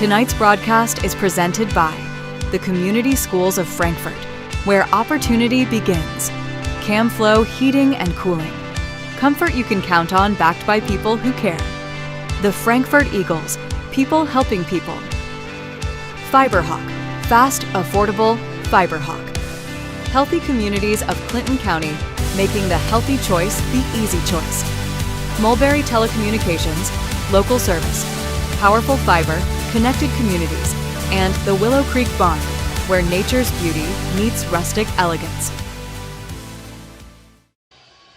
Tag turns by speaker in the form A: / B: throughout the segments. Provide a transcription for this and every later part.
A: Tonight's broadcast is presented by the Community Schools of Frankfort, where opportunity begins. CamFlow Heating and Cooling. Comfort you can count on, backed by people who care. The Frankfort Eagles, people helping people. FiberHawk, fast, affordable FiberHawk. Healthy communities of Clinton County, making the healthy choice the easy choice. Mulberry Telecommunications, local service. Powerful fiber, connected communities. And the Willow Creek Barn, where nature's beauty meets rustic elegance.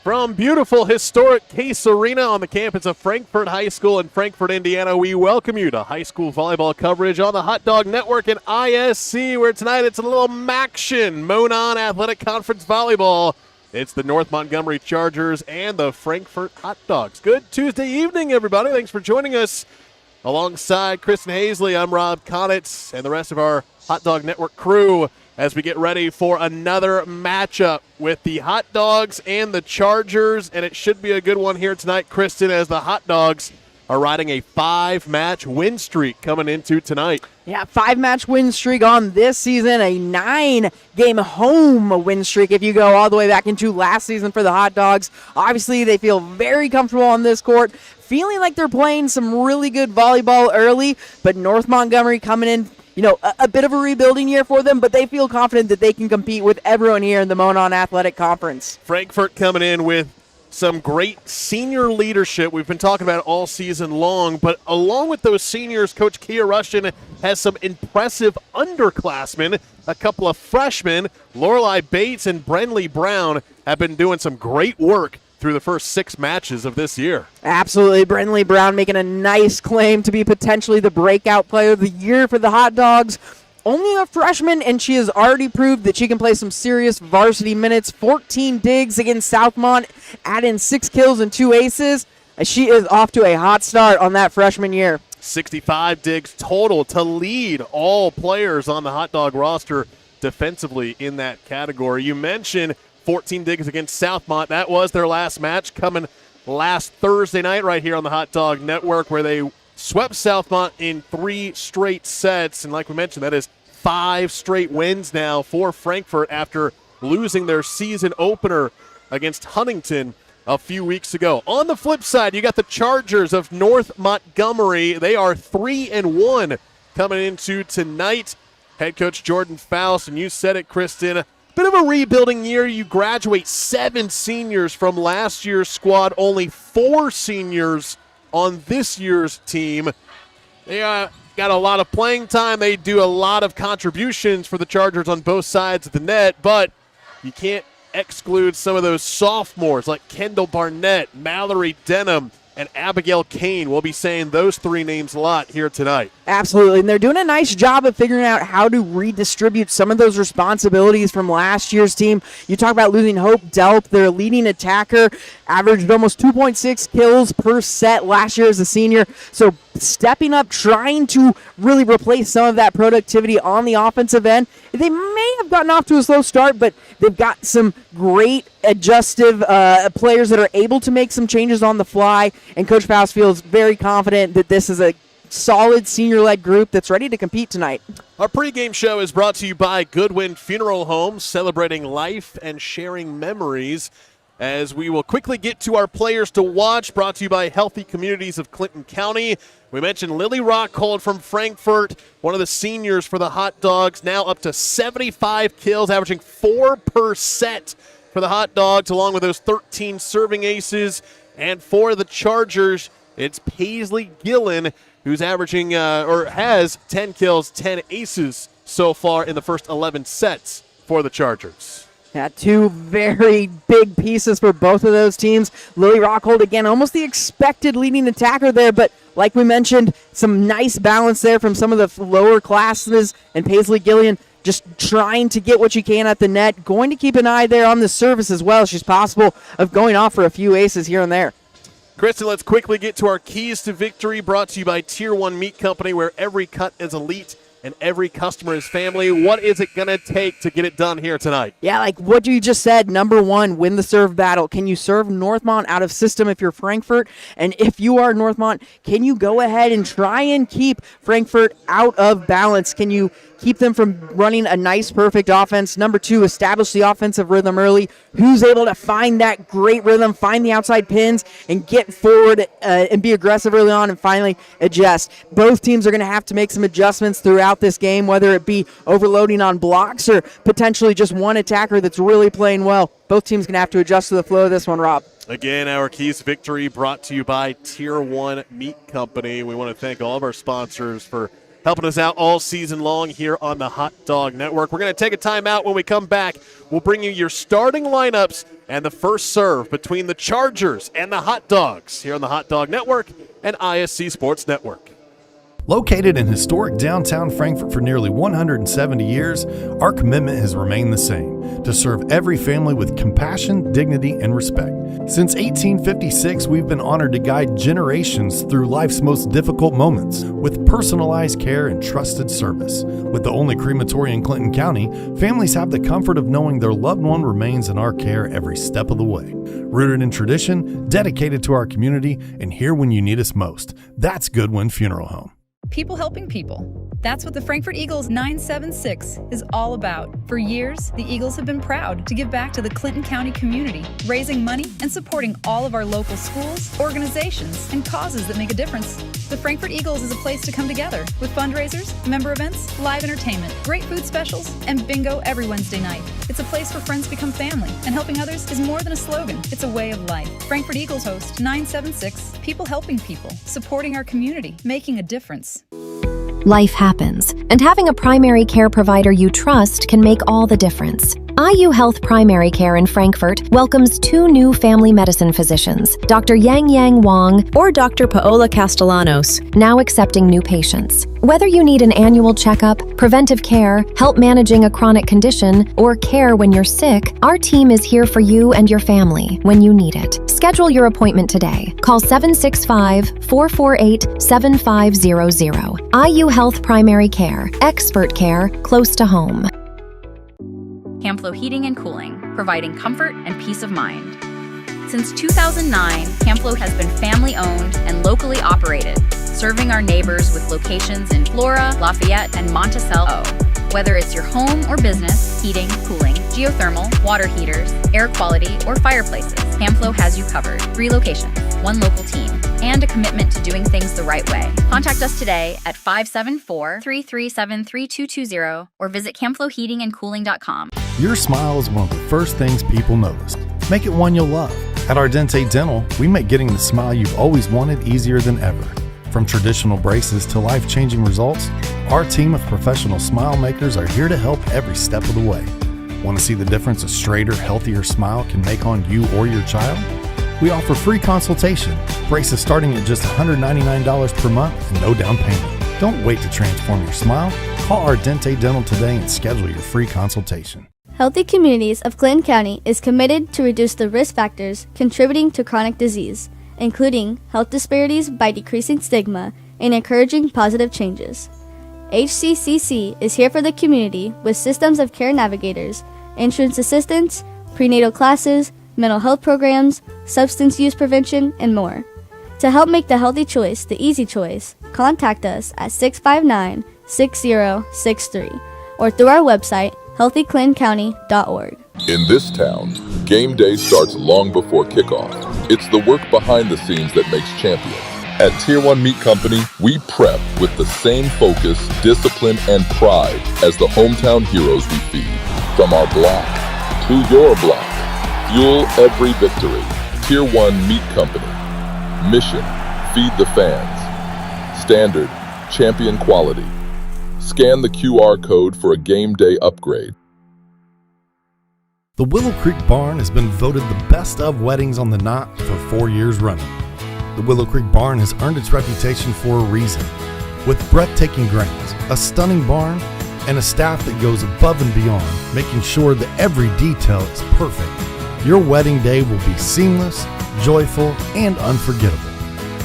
B: From beautiful, historic Case Arena on the campus of Frankfort High School in Frankfort, Indiana, we welcome you to high school volleyball coverage on the Hot Dog Network and ISC, where tonight it's a little MACtion, Monon Athletic Conference Volleyball. It's the North Montgomery Chargers and the Frankfort Hot Dogs. Good Tuesday evening, everybody. Thanks for joining us. Alongside Kristen Hazley, I'm Rob Conitz and the rest of our Hot Dog Network crew as we get ready for another matchup with the Hot Dogs and the Chargers, and it should be a good one here tonight, Kristen, as the Hot Dogs are riding a 5-match win streak coming into tonight.
C: Yeah, 5-match win streak on this season, a 9-game home win streak if you go all the way back into last season for the Hot Dogs. Obviously, they feel very comfortable on this court, feeling like they're playing some really good volleyball early, but North Montgomery coming in, a bit of a rebuilding year for them, but they feel confident that they can compete with everyone here in the Monon Athletic Conference.
B: Frankfort coming in with some great senior leadership. We've been talking about it all season long, but along with those seniors, Coach Kia Rushton has some impressive underclassmen. A couple of freshmen, Lorelei Bates and Brenley Brown, have been doing some great work through the first 6 matches of this year.
C: Absolutely. Brenley Brown making a nice claim to be potentially the breakout player of the year for the Hot Dogs. Only a freshman, and she has already proved that she can play some serious varsity minutes. 14 digs against Southmont, add in 6 kills and 2 aces. She is off to a hot start on that freshman year.
B: 65 digs total to lead all players on the Hot Dog roster defensively in that category. You mentioned 14 digs against Southmont. That was their last match, coming last Thursday night right here on the Hot Dog Network, where they swept Southmont in 3 straight sets. And like we mentioned, that is 5 straight wins now for Frankfort after losing their season opener against Huntington a few weeks ago. On the flip side, you got the Chargers of North Montgomery. They are 3-1 coming into tonight. Head coach Jordan Faust, and you said it, Kristen, bit of a rebuilding year. You graduate 7 seniors from last year's squad, only 4 seniors on this year's team. They got a lot of playing time. They do a lot of contributions for the Chargers on both sides of the net, but you can't exclude some of those sophomores like Kendall Barnett, Mallory Denham, and Abigail Kane. We'll be saying those 3 names a lot here tonight.
C: Absolutely, and they're doing a nice job of figuring out how to redistribute some of those responsibilities from last year's team. You talk about losing Hope Delp, their leading attacker, averaged almost 2.6 kills per set last year as a senior. So stepping up, trying to really replace some of that productivity on the offensive end. They may have gotten off to a slow start, but they've got some great adjustive players that are able to make some changes on the fly, and Coach Faust feels very confident that this is a solid senior-led group that's ready to compete tonight.
B: Our pregame show is brought to you by Goodwin Funeral Home, celebrating life and sharing memories. As we will quickly get to our players to watch, brought to you by Healthy Communities of Clinton County. We mentioned Lily Rockhold from Frankfort, one of the seniors for the Hot Dogs, now up to 75 kills, averaging 4 per set for the Hot Dogs, along with those 13 serving aces. And for the Chargers, it's Paisley Gillen, who's averaging or has 10 kills, 10 aces so far in the first 11 sets for the Chargers.
C: Yeah, 2 very big pieces for both of those teams. Lily Rockhold, again, almost the expected leading attacker there, but like we mentioned, some nice balance there from some of the lower classes, and Paisley Gillian just trying to get what she can at the net. Going to keep an eye there on the service as well. She's possible of going off for a few aces here and there.
B: Kristen, let's quickly get to our keys to victory, brought to you by Tier 1 Meat Company, where every cut is elite and every customer is family. What is it going to take to get it done here tonight?
C: Yeah, like what you just said, number one, win the serve battle. Can you serve Northmont out of system if you're Frankfort? And if you are Northmont, can you go ahead and try and keep Frankfort out of balance? Can you keep them from running a nice, perfect offense? Number two, establish the offensive rhythm early. Who's able to find that great rhythm, find the outside pins, and get forward and be aggressive early on and finally adjust? Both teams are going to have to make some adjustments throughout this game, whether it be overloading on blocks or potentially just one attacker that's really playing well. Both teams going to have to adjust to the flow of this one, Rob.
B: Again, our keys to victory brought to you by Tier 1 Meat Company. We want to thank all of our sponsors for helping us out all season long here on the Hot Dog Network. We're going to take a timeout. When we come back, we'll bring you your starting lineups and the first serve between the Chargers and the Hot Dogs here on the Hot Dog Network and ISC Sports Network.
D: Located in historic downtown Frankfort for nearly 170 years, our commitment has remained the same: to serve every family with compassion, dignity, and respect. Since 1856, we've been honored to guide generations through life's most difficult moments with personalized care and trusted service. With the only crematory in Clinton County, families have the comfort of knowing their loved one remains in our care every step of the way. Rooted in tradition, dedicated to our community, and here when you need us most. That's Goodwin Funeral Home.
E: People helping people. That's what the Frankfort Eagles 976 is all about. For years, the Eagles have been proud to give back to the Clinton County community, raising money and supporting all of our local schools, organizations, and causes that make a difference. The Frankfort Eagles is a place to come together with fundraisers, member events, live entertainment, great food specials, and bingo every Wednesday night. It's a place where friends become family, and helping others is more than a slogan. It's a way of life. Frankfort Eagles host 976, people helping people, supporting our community, making a difference.
F: Life happens, and having a primary care provider you trust can make all the difference. IU Health Primary Care in Frankfort welcomes 2 new family medicine physicians, Dr. Yang Wang
G: or Dr. Paola Castellanos,
F: now accepting new patients. Whether you need an annual checkup, preventive care, help managing a chronic condition, or care when you're sick, our team is here for you and your family when you need it. Schedule your appointment today. Call 765-448-7500. IU Health Primary Care, expert care close to home.
H: Camflo Heating and Cooling, providing comfort and peace of mind. Since 2009, Camflo has been family-owned and locally operated, serving our neighbors with locations in Flora, Lafayette, and Monticello. Whether it's your home or business, heating, cooling, geothermal, water heaters, air quality, or fireplaces, Camflo has you covered. 3 locations, 1 local team, and a commitment to doing things the right way. Contact us today at 574-337-3220 or visit camfloheatingandcooling.com.
D: Your smile is one of the first things people notice. Make it one you'll love. At Ardente Dental, we make getting the smile you've always wanted easier than ever. From traditional braces to life-changing results, our team of professional smile makers are here to help every step of the way. Want to see the difference a straighter, healthier smile can make on you or your child? We offer free consultation, braces starting at just $199 per month and no down payment. Don't wait to transform your smile. Call Ardente Dental today and schedule your free consultation.
I: Healthy Communities of Clinton County is committed to reduce the risk factors contributing to chronic disease, including health disparities by decreasing stigma and encouraging positive changes. HCCC is here for the community with systems of care navigators, insurance assistance, prenatal classes, mental health programs, substance use prevention, and more. To help make the healthy choice the easy choice, contact us at 659-6063 or through our website, healthyclintoncounty.org.
J: In this town, game day starts long before kickoff. It's the work behind the scenes that makes champions. At Tier 1 Meat Company, we prep with the same focus, discipline, and pride as the hometown heroes we feed. From our block to your block, fuel every victory. Tier 1 Meat Company. Mission, feed the fans. Standard, champion quality. Scan the QR code for a game day upgrade.
D: The Willow Creek Barn has been voted the best of weddings on the knot for 4 years running. The Willow Creek Barn has earned its reputation for a reason. With breathtaking grounds, a stunning barn, and a staff that goes above and beyond, making sure that every detail is perfect, your wedding day will be seamless, joyful, and unforgettable.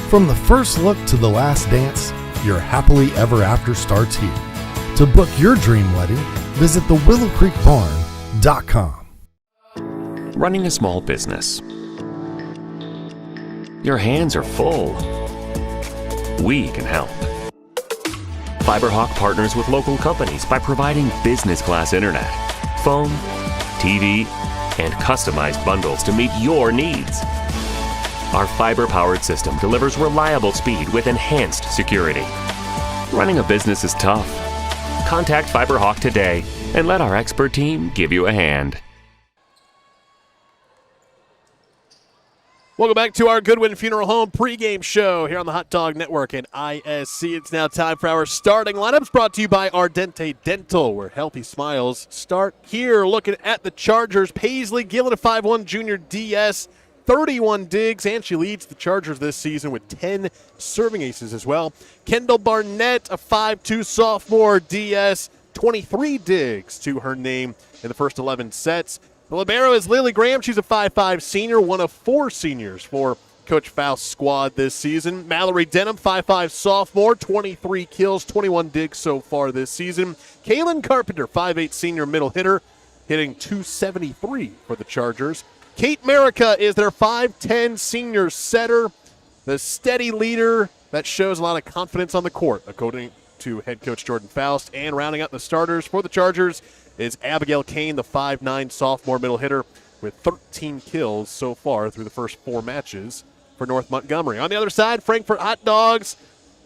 D: From the first look to the last dance, your happily ever after starts here. To book your dream wedding, visit thewillowcreekbarn.com.
K: Running a small business. Your hands are full. We can help. FiberHawk partners with local companies by providing business-class internet, phone, TV, and customized bundles to meet your needs. Our fiber-powered system delivers reliable speed with enhanced security. Running a business is tough. Contact FiberHawk today and let our expert team give you a hand.
B: Welcome back to our Goodwin Funeral Home pregame show here on the Hot Dog Network and ISC. It's now time for our starting lineups, brought to you by Ardente Dental, where healthy smiles start here. Looking at the Chargers, Paisley Gillen, a 5'1 junior DS, 31 digs, and she leads the Chargers this season with 10 serving aces as well. Kendall Barnett, a 5'2 sophomore DS, 23 digs to her name in the first 11 sets. The libero is Lily Graham. She's a 5'5 senior, one of 4 seniors for Coach Faust's squad this season. Mallory Denham, 5'5 sophomore, 23 kills, 21 digs so far this season. Kaylin Carpenter, 5'8 senior middle hitter, hitting .273 for the Chargers. Kate Marica is their 5'10 senior setter, the steady leader that shows a lot of confidence on the court, according to head coach Jordan Faust. And rounding out the starters for the Chargers is Abigail Kane, the 5'9 sophomore middle hitter, with 13 kills so far through the first 4 matches for North Montgomery. On the other side, Frankfort Hot Dogs,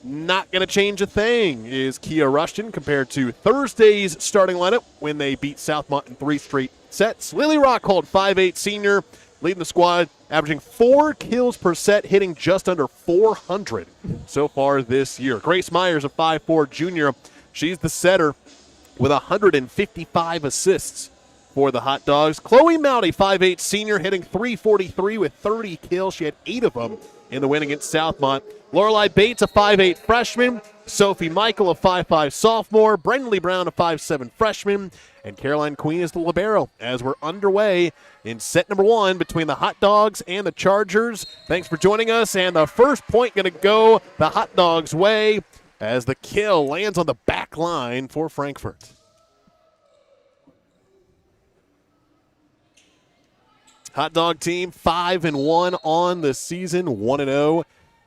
B: not going to change a thing, is Kia Rushton compared to Thursday's starting lineup when they beat Southmont in 3 straight sets. Lily Rockhold, 5'8 senior, leading the squad, averaging 4 kills per set, hitting just under 400 so far this year. Grace Myers, a 5'4 junior, she's the setter with 155 assists for the Hot Dogs. Chloe Mouty, 5'8 senior, hitting .343 with 30 kills. She had 8 of them in the win against Southmont. Lorelei Bates, a 5'8 freshman. Sophie Michael, a 5'5 sophomore. Brendley Brown, a 5'7 freshman. And Caroline Queen is the libero as we're underway in set number 1 between the Hot Dogs and the Chargers. Thanks for joining us. And the first point going to go the Hot Dogs' way as the kill lands on the back line for Frankfort. Hot Dog team 5-1 on the season, 1-0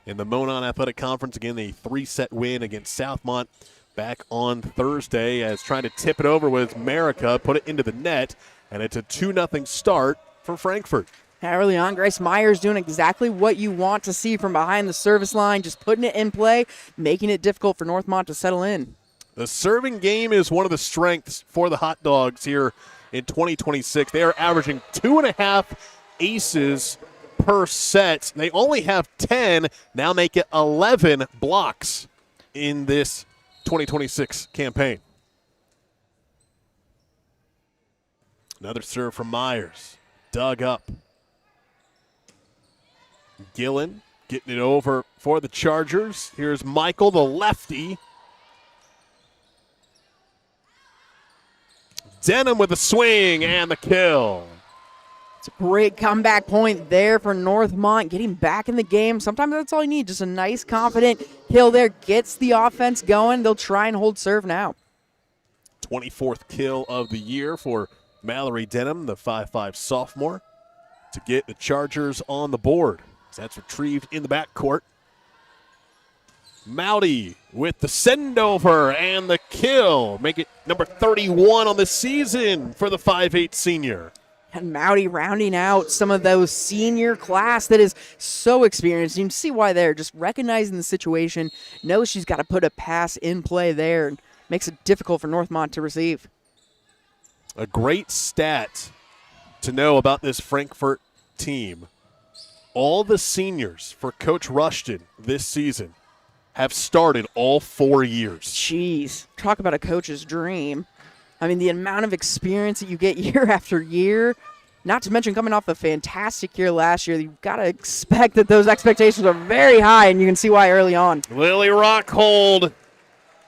B: in the Monon Athletic Conference. Again, a 3-set win against Southmont back on Thursday, as trying to tip it over with Marica, put it into the net, and it's a 2-0 start for Frankfort.
C: Early on, Grace Myers doing exactly what you want to see from behind the service line, just putting it in play, making it difficult for Northmont to settle in.
B: The serving game is one of the strengths for the Hot Dogs here in 2026. They are averaging 2.5 aces per set. They only have 10, now make it 11 blocks in this 2026 campaign. Another serve from Myers, dug up. Gillen getting it over for the Chargers. Here's Michael, the lefty. Denham with the swing and the kill.
C: It's a great comeback point there for Northmont, getting back in the game. Sometimes that's all you need, just a nice, confident kill there. Gets the offense going. They'll try and hold serve now.
B: 24th kill of the year for Mallory Denham, the 5'5 sophomore, to get the Chargers on the board. That's retrieved in the backcourt. Mouty with the send-over and the kill. Make it number 31 on the season for the 5'8 senior.
C: And Mouty rounding out some of those senior class that is so experienced. You can see why they're just recognizing the situation, knows she's got to put a pass in play there, and makes it difficult for Northmont to receive.
B: A great stat to know about this Frankfort team. All the seniors for Coach Rushton this season have started all 4 years.
C: Jeez, talk about a coach's dream. I mean, the amount of experience that you get year after year, not to mention coming off a fantastic year last year, you've got to expect that those expectations are very high, and you can see why early on.
B: Lily Rockhold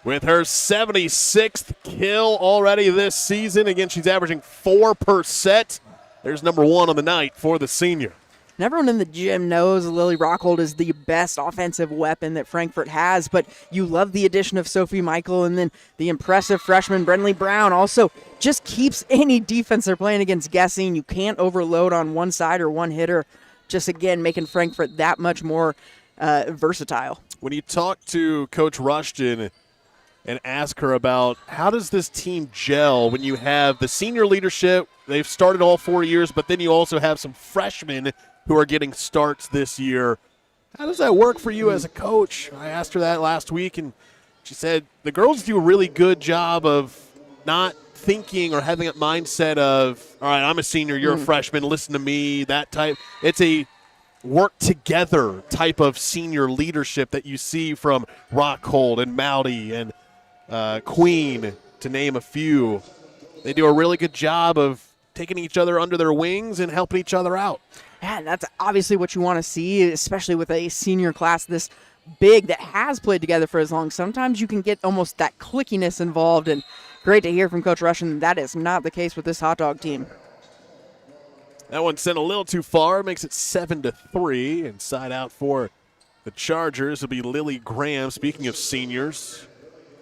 B: with her 76th kill already this season. Again, she's averaging 4 per set. There's number 1 on the night for the senior.
C: And everyone in the gym knows Lily Rockhold is the best offensive weapon that Frankfort has, but you love the addition of Sophie Michael, and then the impressive freshman Brenley Brown also just keeps any defense they're playing against guessing. You can't overload on one side or one hitter, just again making Frankfort that much more versatile.
B: When you talk to Coach Rushton and ask her about how does this team gel when you have the senior leadership, they've started all 4 years, but then you also have some freshmen who are getting starts this year. How does that work for you as a coach? I asked her that last week, and she said the girls do a really good job of not thinking or having that mindset of, all right, I'm a senior, you're a freshman, listen to me, that type. It's a work together type of senior leadership that you see from Rockhold and Mowdy and Queen, to name a few. They do a really good job of taking each other under their wings and helping each other out.
C: Yeah, and that's obviously what you want to see, especially with a senior class this big that has played together for as long. Sometimes you can get almost that clickiness involved, and great to hear from Coach Rushton that is not the case with this hot dog team.
B: That one sent a little too far, makes it 7-3, and side out for the Chargers will be Lily Graham. Speaking of seniors,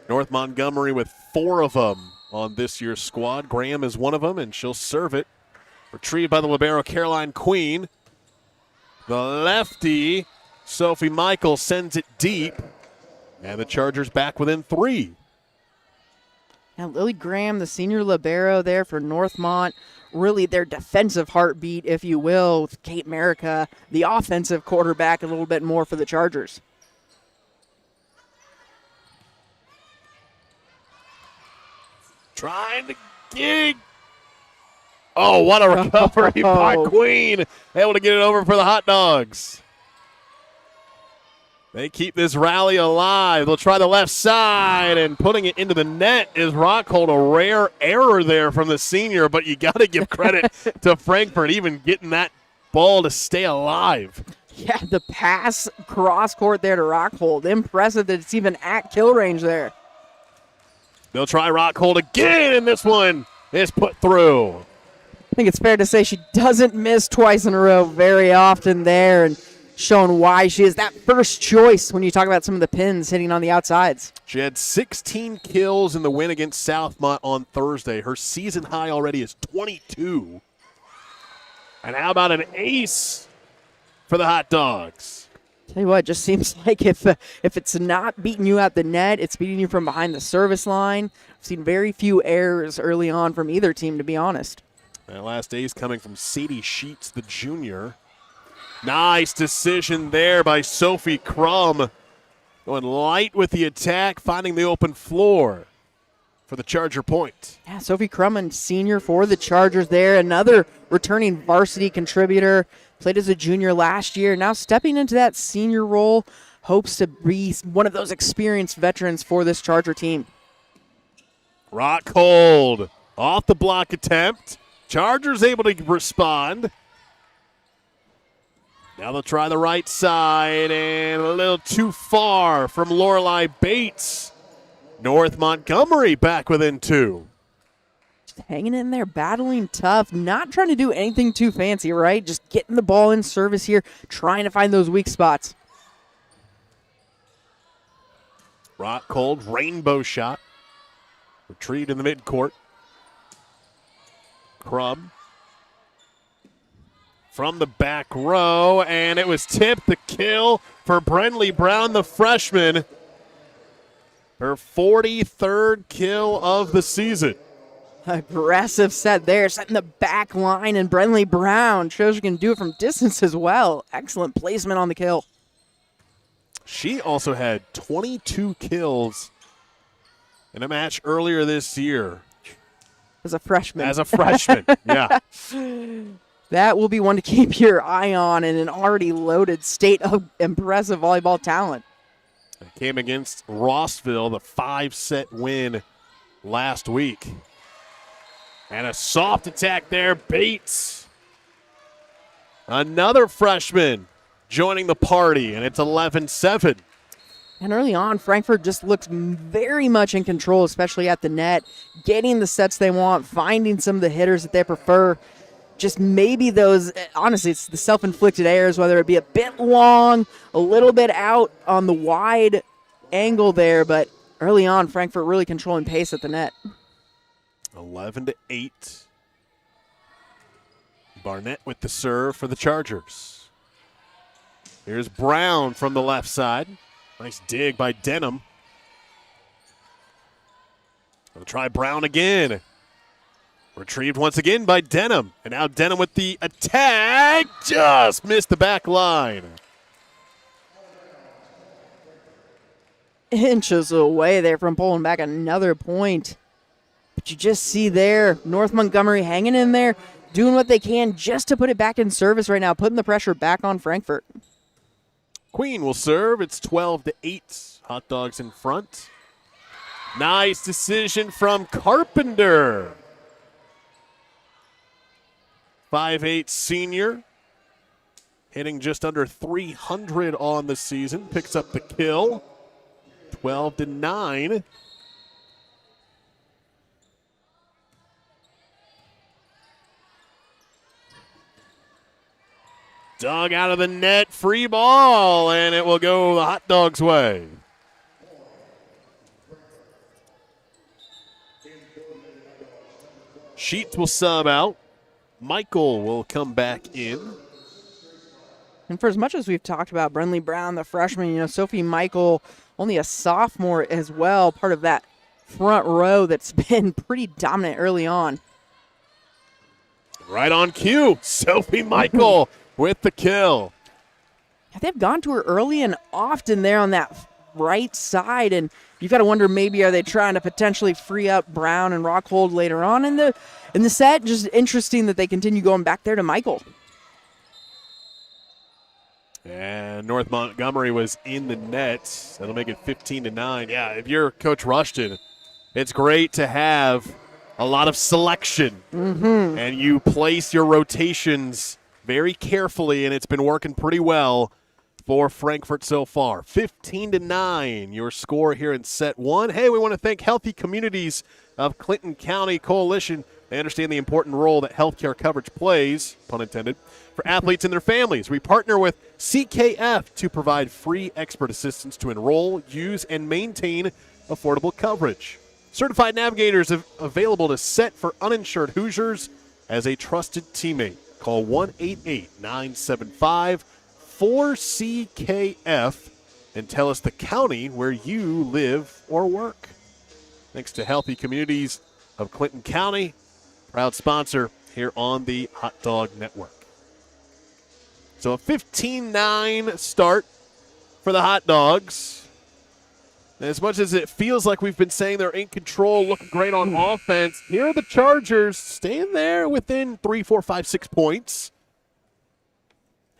B: North Montgomery with 4 of them on this year's squad. Graham is one of them, and she'll serve it. Retrieved by the libero Caroline Queen. The lefty, Sophie Michael, sends it deep, and the Chargers back within 3.
C: Now, Lily Graham, the senior libero there for Northmont, really their defensive heartbeat, if you will, with Kate Merica, the offensive quarterback, a little bit more for the Chargers.
B: Trying to gig. Oh, what a recovery by Queen. Able to get it over for the Hot Dogs. They keep this rally alive. They'll try the left side, and putting it into the net is Rockhold. A rare error there from the senior, but you got to give credit to Frankfort even getting that ball to stay alive.
C: Yeah, the pass cross court there to Rockhold. Impressive that it's even at kill range there.
B: They'll try Rockhold again, and this one is put through.
C: I think it's fair to say she doesn't miss twice in a row very often there, and showing why she is that first choice when you talk about some of the pins hitting on the outsides.
B: She had 16 kills in the win against Southmont on Thursday. Her season high already is 22. And how about an ace for the Hot Dogs?
C: Tell you what, it just seems like if it's not beating you at the net, it's beating you from behind the service line. I've seen very few errors early on from either team, to be honest.
B: That last ace coming from Sadie Sheets, the junior. Nice decision there by Sophie Crum. Going light with the attack, finding the open floor for the Charger point.
C: Yeah, Sophie Crum, senior for the Chargers there. Another returning varsity contributor. Played as a junior last year. Now stepping into that senior role. Hopes to be one of those experienced veterans for this Charger team.
B: Rockhold off the block attempt. Chargers able to respond. Now they'll try the right side, and a little too far from Lorelei Bates. North Montgomery back within 2.
C: Just hanging in there, battling tough, not trying to do anything too fancy, right? Just getting the ball in service here, trying to find those weak spots.
B: Rockhold, rainbow shot. Retrieved in the midcourt. Crum. From the back row, and it was tipped. The kill for Brenley Brown, the freshman. Her 43rd kill of the season.
C: Aggressive set there, setting the back line, and Brenley Brown shows you can do it from distance as well. Excellent placement on the kill.
B: She also had 22 kills in a match earlier this year.
C: As a freshman.
B: Yeah.
C: That will be one to keep your eye on in an already loaded state of impressive volleyball talent.
B: It came against Rossville, the 5-set win last week. And a soft attack there, Bates. Another freshman joining the party, and it's 11-7.
C: And early on, Frankfort just looks very much in control, especially at the net, getting the sets they want, finding some of the hitters that they prefer. just maybe those, honestly, it's the self-inflicted errors, whether it be a bit long, a little bit out on the wide angle there, but early on, Frankfurt really controlling pace at the net.
B: 11-8. Barnett with the serve for the Chargers. Here's Brown from the left side. Nice dig by Denham. Gonna try Brown again. Retrieved once again by Denham. And now Denham with the attack. Just missed the back line.
C: Inches away there from pulling back another point. But you just see there, North Montgomery hanging in there, doing what they can just to put it back in service right now, putting the pressure back on Frankfurt.
B: Queen will serve. It's 12-8. Hot Dogs in front. Nice decision from Carpenter. 5'8" senior. Hitting just under 300 on the season. Picks up the kill. 12-9. Dug out of the net, free ball, and it will go the Hot Dogs' way. Sheets will sub out. Michael will come back in.
C: And for as much as we've talked about Brenley Brown, the freshman, Sophie Michael, only a sophomore as well, part of that front row that's been pretty dominant early on.
B: Right on cue, Sophie Michael with the kill.
C: They've gone to her early and often there on that right side, and you've got to wonder, maybe are they trying to potentially free up Brown and Rockhold later on in the set? Just interesting that they continue going back there to Michael.
B: And North Montgomery was in the net. That'll make it 15-9. Yeah, if you're Coach Rushton, it's great to have a lot of selection. And you place your rotations very carefully, and it's been working pretty well for Frankfurt so far. 15-9, your score here in set one. Hey, we want to thank Healthy Communities of Clinton County Coalition. They understand the important role that healthcare coverage plays, pun intended, for athletes and their families. We partner with CKF to provide free expert assistance to enroll, use, and maintain affordable coverage. Certified navigators available to set for uninsured Hoosiers as a trusted teammate. Call 1-888-975-4CKF and tell us the county where you live or work. Thanks to Healthy Communities of Clinton County, proud sponsor here on the Hot Dog Network. So a 15-9 start for the Hot Dogs. And as much as it feels like we've been saying they're in control, looking great on offense, here are the Chargers staying there within 3, 4, 5, 6 points.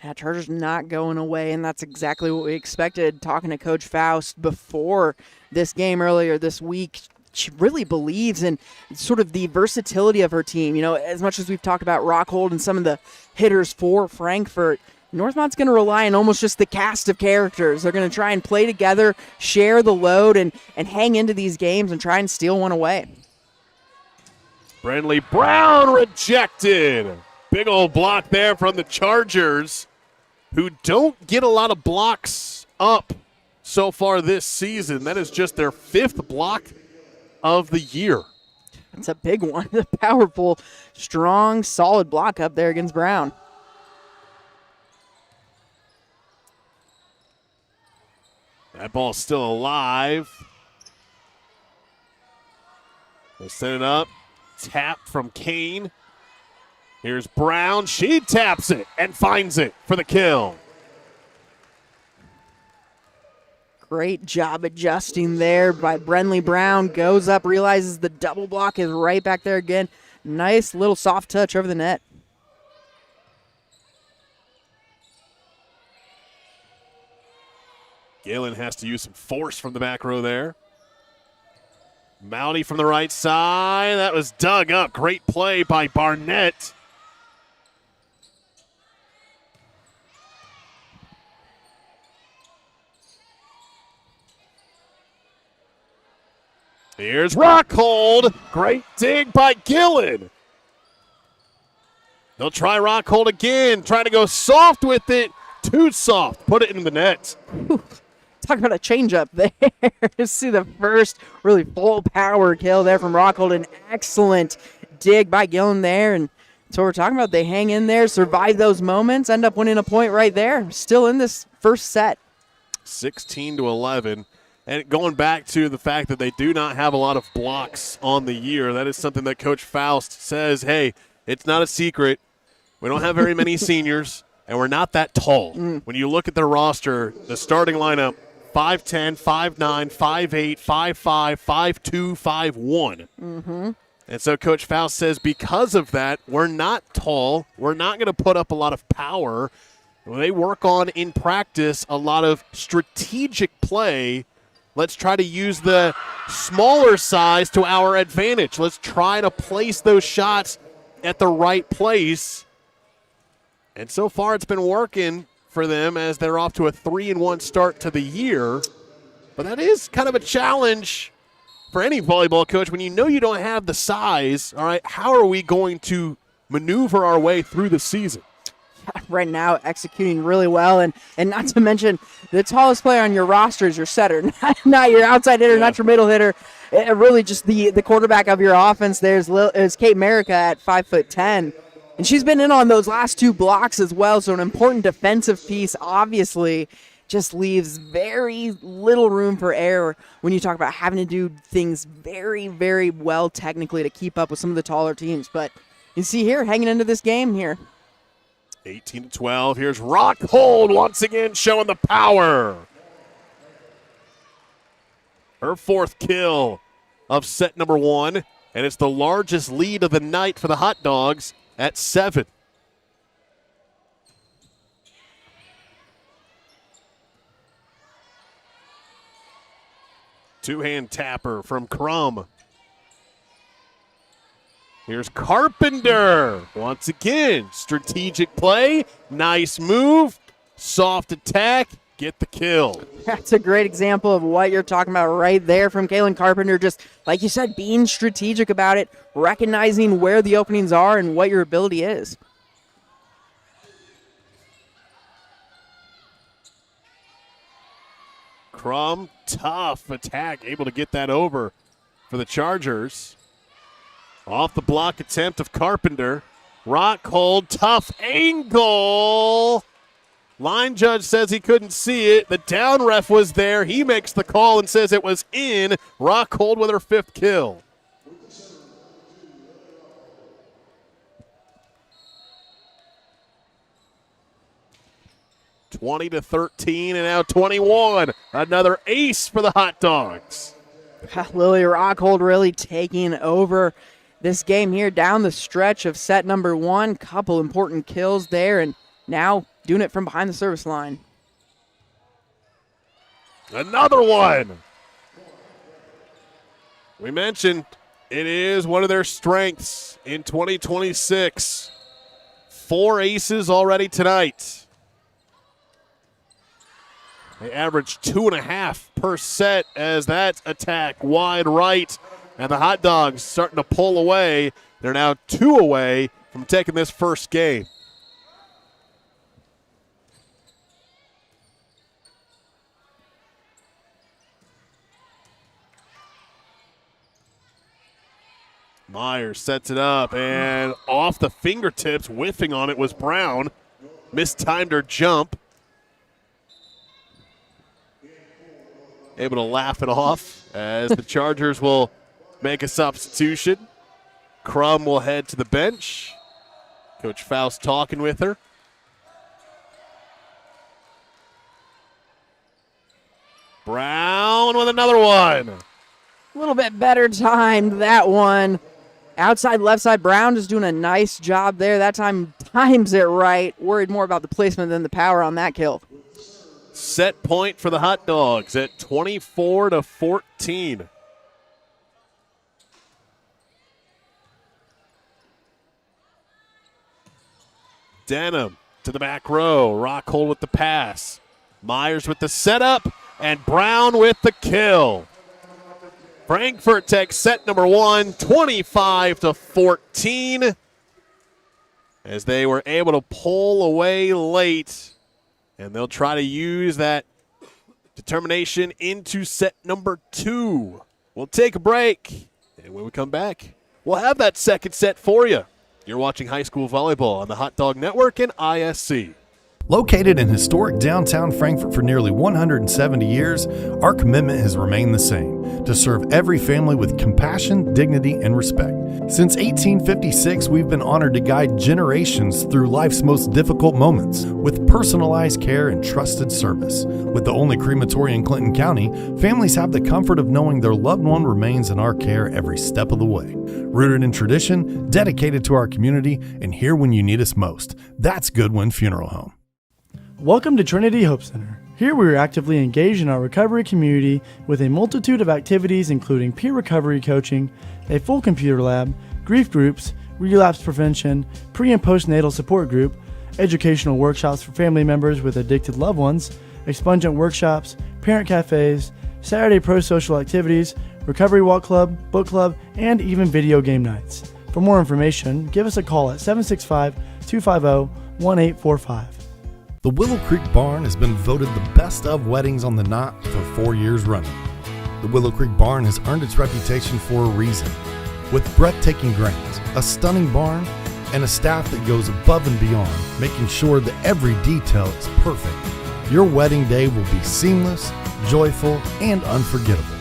C: Yeah, Chargers not going away, and that's exactly what we expected. Talking to Coach Faust before this game earlier this week, she really believes in sort of the versatility of her team. As much as we've talked about Rockhold and some of the hitters for Frankfurt, Northmont's going to rely on almost just the cast of characters. They're going to try and play together, share the load, and hang into these games and try and steal one away.
B: Brenley Brown rejected. Big old block there from the Chargers, who don't get a lot of blocks up so far this season. That is just their 5th block of the year.
C: That's a big one. A powerful, strong, solid block up there against Brown.
B: That ball's still alive. They'll set it up. Tap from Kane. Here's Brown. She taps it and finds it for the kill.
C: Great job adjusting there by Brenley Brown. Goes up, realizes the double block is right back there again. Nice little soft touch over the net.
B: Galen has to use some force from the back row there. Mounty from the right side. That was dug up. Great play by Barnett. Here's Rockhold. Great dig by Gillen. They'll try Rockhold again, trying to go soft with it. Too soft. Put it in the net.
C: Talk about a changeup there. See the first really full power kill there from Rockhold. An excellent dig by Gillen there. And that's what we're talking about. They hang in there, survive those moments, end up winning a point right there. Still in this first set.
B: 16-11. And going back to the fact that they do not have a lot of blocks on the year, that is something that Coach Faust says, hey, it's not a secret. We don't have very many seniors, and we're not that tall. When you look at their roster, the starting lineup, 5'10", 5'9", 5'8", 5'5", 5'2", 5'1". And so Coach Faust says because of that, we're not tall. We're not going to put up a lot of power. They work on, in practice, a lot of strategic play. Let's try to use the smaller size to our advantage. Let's try to place those shots at the right place. And so far it's been working for them as they're off to a 3-1 start to the year. But that is kind of a challenge for any volleyball coach when you know you don't have the size. All right, how are we going to maneuver our way through the season?
C: Right now executing really well, and not to mention the tallest player on your roster is your setter, not your outside hitter, not your middle hitter. Really just the quarterback of your offense there is Kate Merica at 5'10", and she's been in on those last two blocks as well, so an important defensive piece obviously just leaves very little room for error when you talk about having to do things very, very well technically to keep up with some of the taller teams. But you see here, hanging into this game here.
B: 18-12. Here's Rockhold once again showing the power. Her fourth kill of set number 1, and it's the largest lead of the night for the Hot Dogs at 7. Two-hand tapper from Crum. Here's Carpenter. Once again, strategic play, nice move, soft attack, get the kill.
C: That's a great example of what you're talking about right there from Kaylin Carpenter. Just, like you said, being strategic about it, recognizing where the openings are and what your ability is.
B: Crum, tough attack, able to get that over for the Chargers. Off the block attempt of Carpenter. Rockhold, tough angle. Line judge says he couldn't see it. The down ref was there. He makes the call and says it was in. Rockhold with her 5th kill. (20-13) and now 21. Another ace for the Hot Dogs.
C: Lily Rockhold really taking over this game here down the stretch of set number 1. Couple important kills there, and now doing it from behind the service line.
B: Another one. We mentioned it is one of their strengths in 2026. 4 aces already tonight. They average 2.5 per set as that attack wide right. And the Hot Dogs starting to pull away. They're now 2 away from taking this first game. Myers sets it up, and off the fingertips, whiffing on it was Brown. Mistimed her jump. Able to laugh it off as the Chargers will make a substitution. Crum will head to the bench. Coach Faust talking with her. Brown with another one.
C: A little bit better timed, that one. Outside left side, Brown just doing a nice job there. That time times it right. Worried more about the placement than the power on that kill.
B: Set point for the Hot Dogs at 24-14. Denham to the back row. Rockhold with the pass. Myers with the setup, and Brown with the kill. Frankfort takes set number 1, 25-14. as they were able to pull away late. And they'll try to use that determination into set number 2. We'll take a break, and when we come back, we'll have that second set for you. You're watching high school volleyball on the Hot Dog Network and ISC.
D: Located in historic downtown Frankfort for nearly 170 years, our commitment has remained the same: to serve every family with compassion, dignity, and respect. Since 1856, we've been honored to guide generations through life's most difficult moments with personalized care and trusted service. With the only crematory in Clinton County, families have the comfort of knowing their loved one remains in our care every step of the way. Rooted in tradition, dedicated to our community, and here when you need us most. That's Goodwin Funeral Home.
L: Welcome to Trinity Hope Center. Here we are actively engaged in our recovery community with a multitude of activities including peer recovery coaching, a full computer lab, grief groups, relapse prevention, pre- and postnatal support group, educational workshops for family members with addicted loved ones, expungent workshops, parent cafes, Saturday pro-social activities, recovery walk club, book club, and even video game nights. For more information, give us a call at 765-250-1845.
D: The Willow Creek Barn has been voted the best of weddings on the Knot for 4 years running. The Willow Creek Barn has earned its reputation for a reason. With breathtaking grounds, a stunning barn, and a staff that goes above and beyond, making sure that every detail is perfect, your wedding day will be seamless, joyful, and unforgettable.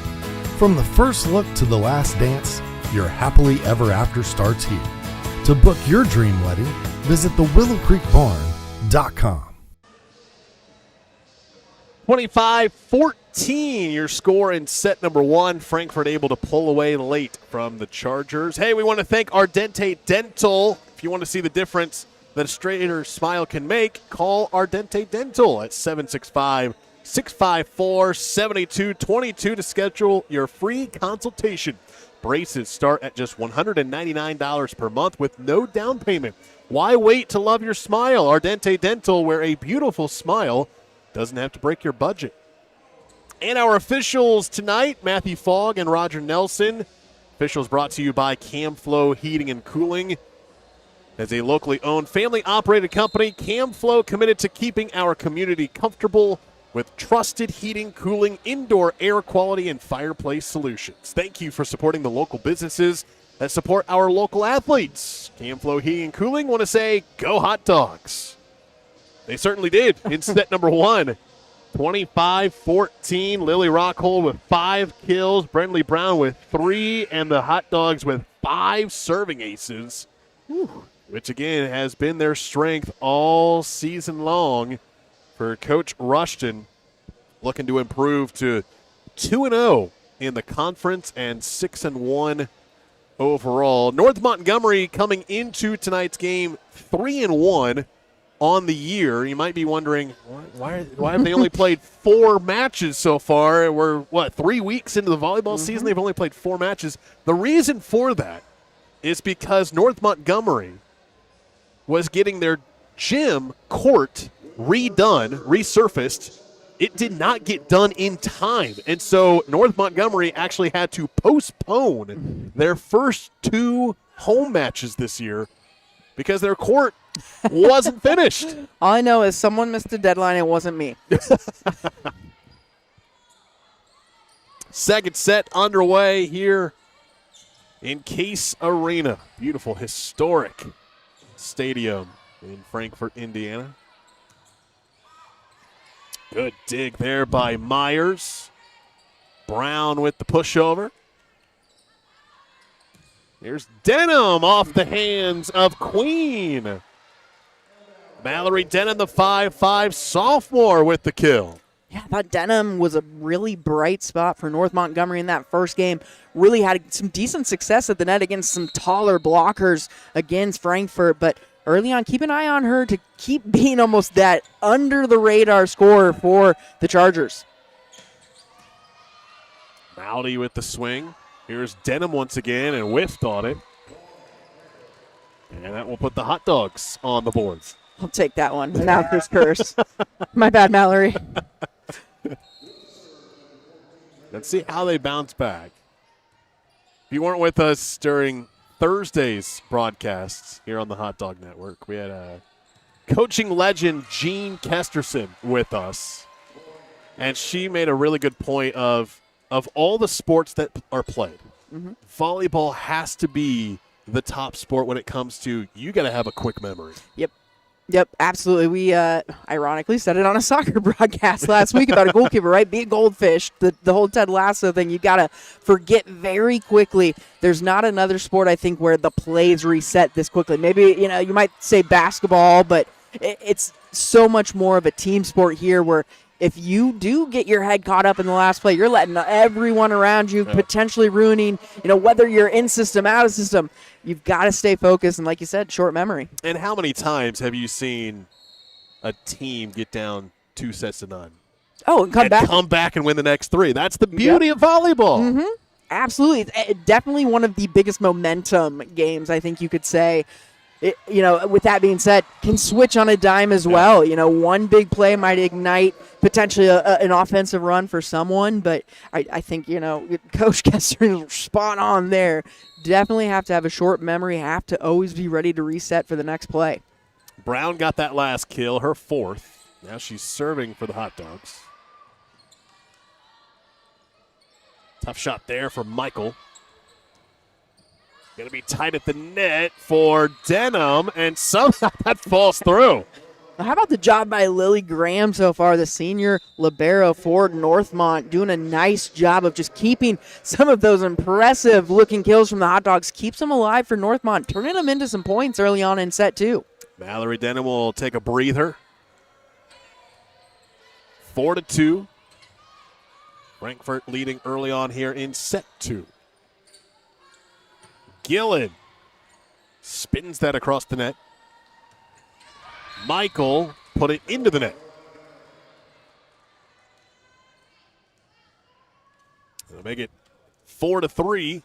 D: From the first look to the last dance, your happily ever after starts here. To book your dream wedding, visit thewillowcreekbarn.com.
B: 25-14, your score in set number 1. Frankfort able to pull away late from the Chargers. Hey, we want to thank Ardente Dental. If you want to see the difference that a straighter smile can make, call Ardente Dental at 765-654-7222 to schedule your free consultation. Braces start at just $199 per month with no down payment. Why wait to love your smile? Ardente Dental, where a beautiful smile doesn't have to break your budget. And our officials tonight, Matthew Fogg and Roger Nelson. Officials brought to you by Camflow Heating and Cooling. As a locally owned, family-operated company, Camflow committed to keeping our community comfortable with trusted heating, cooling, indoor air quality, and fireplace solutions. Thank you for supporting the local businesses that support our local athletes. Camflow Heating and Cooling want to say, go Hot Dogs. They certainly did in set number 1. 25-14. Lily Rockhold with 5 kills. Brendley Brown with 3. And the Hot Dogs with 5 serving aces. Which, again, has been their strength all season long for Coach Rushton. Looking to improve to 2-0 in the conference and 6-1 overall. North Montgomery coming into tonight's game 3-1. On the year. You might be wondering, why have they only played 4 matches so far? We're, 3 weeks into the volleyball season? They've only played 4 matches. The reason for that is because North Montgomery was getting their gym court redone, resurfaced. It did not get done in time. And so North Montgomery actually had to postpone their first 2 home matches this year because their court wasn't finished.
C: All I know is someone missed a deadline. It wasn't me.
B: Second set underway here in Case Arena. Beautiful, historic stadium in Frankfort, Indiana. Good dig there by Myers. Brown with the pushover. Here's Denham off the hands of Queen. Mallory Denham, the 5'5" sophomore, with the kill.
C: Yeah, I thought Denham was a really bright spot for North Montgomery in that first game. Really had some decent success at the net against some taller blockers against Frankfort, but early on, keep an eye on her to keep being almost that under-the-radar scorer for the Chargers.
B: Mowdy with the swing. Here's Denham once again and whiffed on it. And that will put the Hot Dogs on the boards.
C: I'll take that one. Announcer's curse. My bad, Mallory.
B: Let's see how they bounce back. If you weren't with us during Thursday's broadcasts here on the Hot Dog Network, we had coaching legend Jean Kesterson with us, and she made a really good point of all the sports that are played, volleyball has to be the top sport when it comes to you got to have a quick memory.
C: Yep, absolutely. We ironically said it on a soccer broadcast last week about a goalkeeper, right? Be a goldfish. The whole Ted Lasso thing, you got to forget very quickly. There's not another sport, I think, where the plays reset this quickly. Maybe, you might say basketball, but it's so much more of a team sport here where if you do get your head caught up in the last play, you're letting everyone around you potentially ruining, whether you're in system, out of system. You've got to stay focused and, like you said, short memory.
B: And how many times have you seen a team get down 2-0?
C: Oh, and come
B: back and win the next 3. That's the beauty of volleyball.
C: Mm-hmm. Absolutely. It's definitely one of the biggest momentum games, I think you could say. With that being said, can switch on a dime as well. One big play might ignite potentially an offensive run for someone, but I think, Coach Kester is spot on there. Definitely have to have a short memory, have to always be ready to reset for the next play.
B: Brown got that last kill, her 4th. Now she's serving for the Hot Dogs. Tough shot there for Michael. Going to be tight at the net for Denham, and somehow that falls through.
C: How about the job by Lily Graham so far, the senior libero for Northmont, doing a nice job of just keeping some of those impressive-looking kills from the Hot Dogs, keeps them alive for Northmont, turning them into some points early on in set 2.
B: Mallory Denham will take a breather. 4-2. Frankfurt leading early on here in set 2. Gillen spins that across the net. Michael put it into the net. It'll make it 4-3.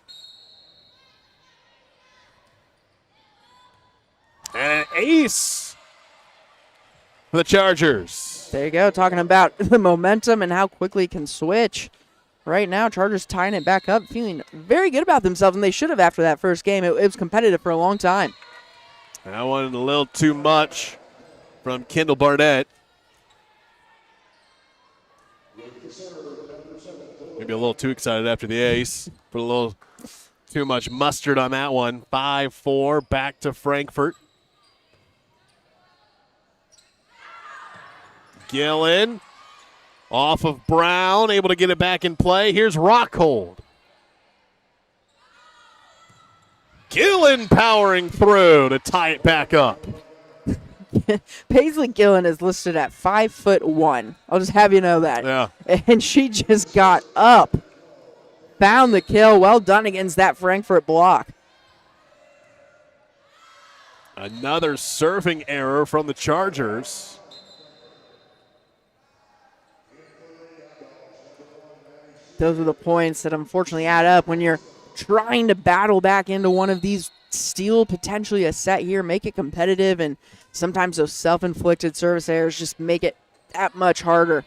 B: And an ace for the Chargers.
C: There you go, talking about the momentum and how quickly it can switch. Right now, Chargers tying it back up, feeling very good about themselves, and they should have after that first game. It was competitive for a long time.
B: That one a little too much from Kendall Barnett. Maybe a little too excited after the ace. Put a little too much mustard on that one. 5-4, back to Frankfurt. Gillen. Off of Brown, able to get it back in play. Here's Rockhold. Gillen powering through to tie it back up.
C: Paisley Gillen is listed at 5'1". I'll just have you know that.
B: Yeah.
C: And she just got up. Found the kill. Well done against that Frankfurt block.
B: Another serving error from the Chargers.
C: Those are the points that unfortunately add up when you're trying to battle back into one of these, steal potentially a set here, make it competitive, and sometimes those self-inflicted service errors just make it that much harder.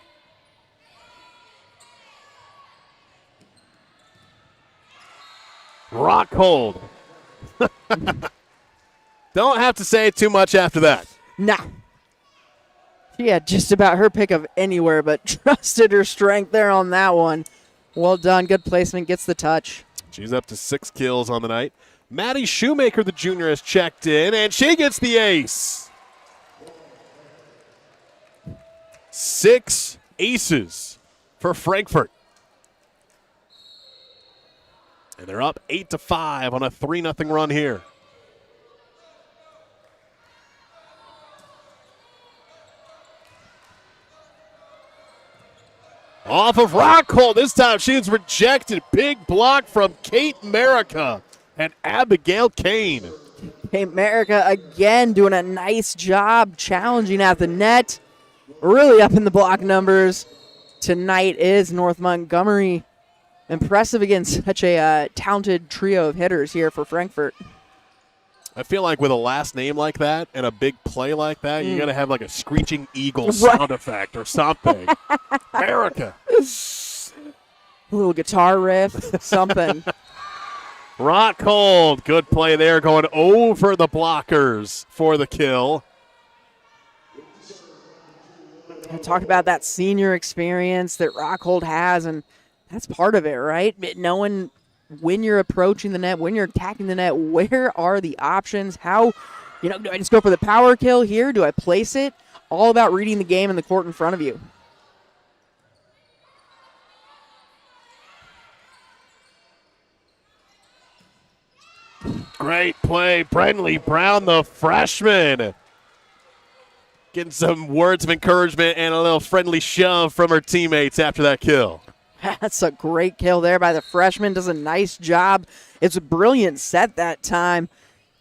B: Rockhold. Don't have to say too much after that.
C: Nah. She had just about her pick of anywhere, but trusted her strength there on that one. Well done. Good placement. Gets the touch.
B: She's up to 6 kills on the night. Maddie Shoemaker, the junior, has checked in, and she gets the ace. 6 aces for Frankfurt. And they're up 8-5 on a 3-0 run here. Off of Rockhold. This time she is rejected. Big block from Kate Merica and Abigail Kane.
C: Kate Merica again doing a nice job challenging at the net. Really up in the block numbers. Tonight is North Montgomery. Impressive against such a talented trio of hitters here for Frankfurt.
B: I feel like with a last name like that and a big play like that, you got to have like a screeching eagle sound effect or something. America.
C: A little guitar riff, something.
B: Rockhold, good play there, going over the blockers for the kill.
C: I talked about that senior experience that Rockhold has, and that's part of it, right? Knowing when you're approaching the net, when you're attacking the net, where are the options? How, do I just go for the power kill here? Do I place it? All about reading the game in the court in front of you.
B: Great play, Brentley Brown, the freshman. Getting some words of encouragement and a little friendly shove from her teammates after that kill.
C: That's a great kill there by the freshman. Does a nice job. It's a brilliant set that time.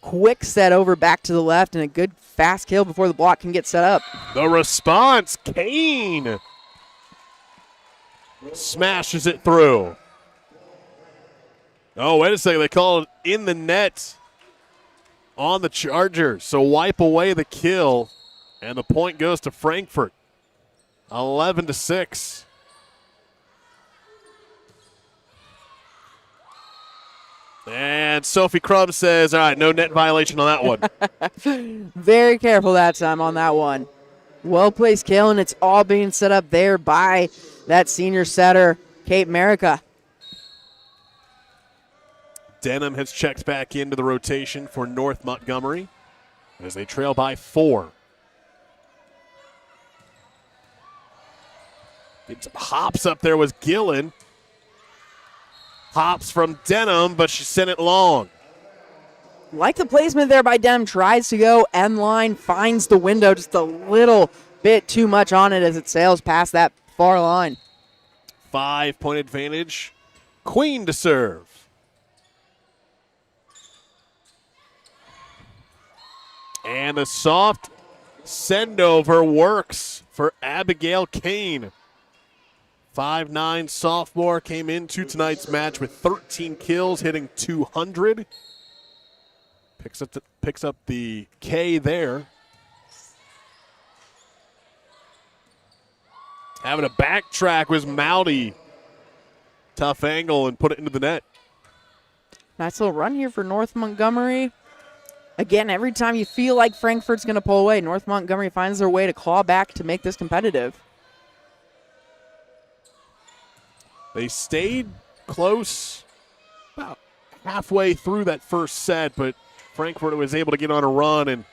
C: Quick set over back to the left and a good fast kill before the block can get set up.
B: The response, Kane smashes it through. Oh, wait a second. They call it in the net on the Chargers. So wipe away the kill, and the point goes to Frankfort. 11-6. And Sophie Crum says, all right, no net violation on that one.
C: Very careful that time on that one. Well-placed kill, and it's all being set up there by that senior setter, Kate Merica.
B: Denham has checked back into the rotation for North Montgomery as they trail by 4. It's hops up there was Gillen. Hops from Denham, but she sent it long.
C: Like the placement there by Denham, tries to go end line, finds the window just a little bit too much on it as it sails past that far line.
B: 5-point advantage. Queen to serve. And the soft send-over works for Abigail Kane. 5'9" sophomore came into tonight's match with 13 kills, hitting 200. Picks up the K there. Having a backtrack was Mowdy. Tough angle and put it into the net.
C: Nice little run here for North Montgomery. Again, every time you feel like Frankfurt's going to pull away, North Montgomery finds their way to claw back to make this competitive.
B: They stayed close about halfway through that first set, but Frankfurt was able to get on a run and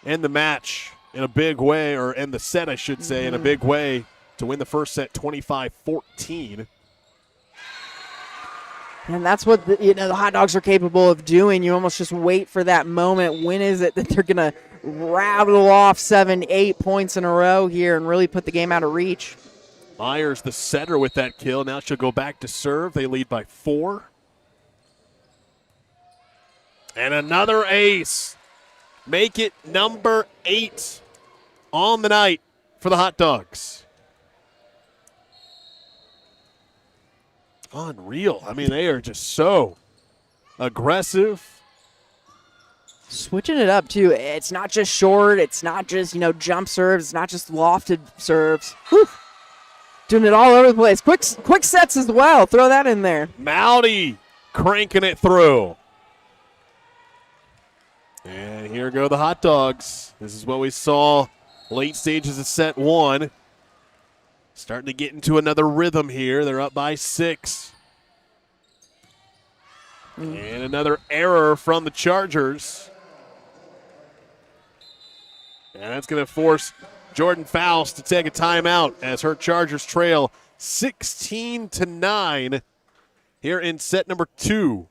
B: end the match in a big way, or end the set, I should say, in a big way to win the first set 25-14.
C: And that's what the Hot Dogs are capable of doing. You almost just wait for that moment. When is it that they're going to rattle off 7-8 points in a row here and really put the game out of reach?
B: Myers, the setter, with that kill. Now she'll go back to serve. They lead by 4. And another ace. Make it number 8 on the night for the Hot Dogs. Unreal. I mean, they are just so aggressive.
C: Switching it up, too. It's not just short. It's not just, jump serves. It's not just lofted serves. Whew. Doing it all over the place. Quick sets as well. Throw that in there.
B: Mowdy cranking it through. And here go the Hot Dogs. This is what we saw late stages of set 1. Starting to get into another rhythm here. They're up by 6. And another error from the Chargers. And that's going to force Jordan Faust to take a timeout as her Chargers trail 16-9 here in set number 2.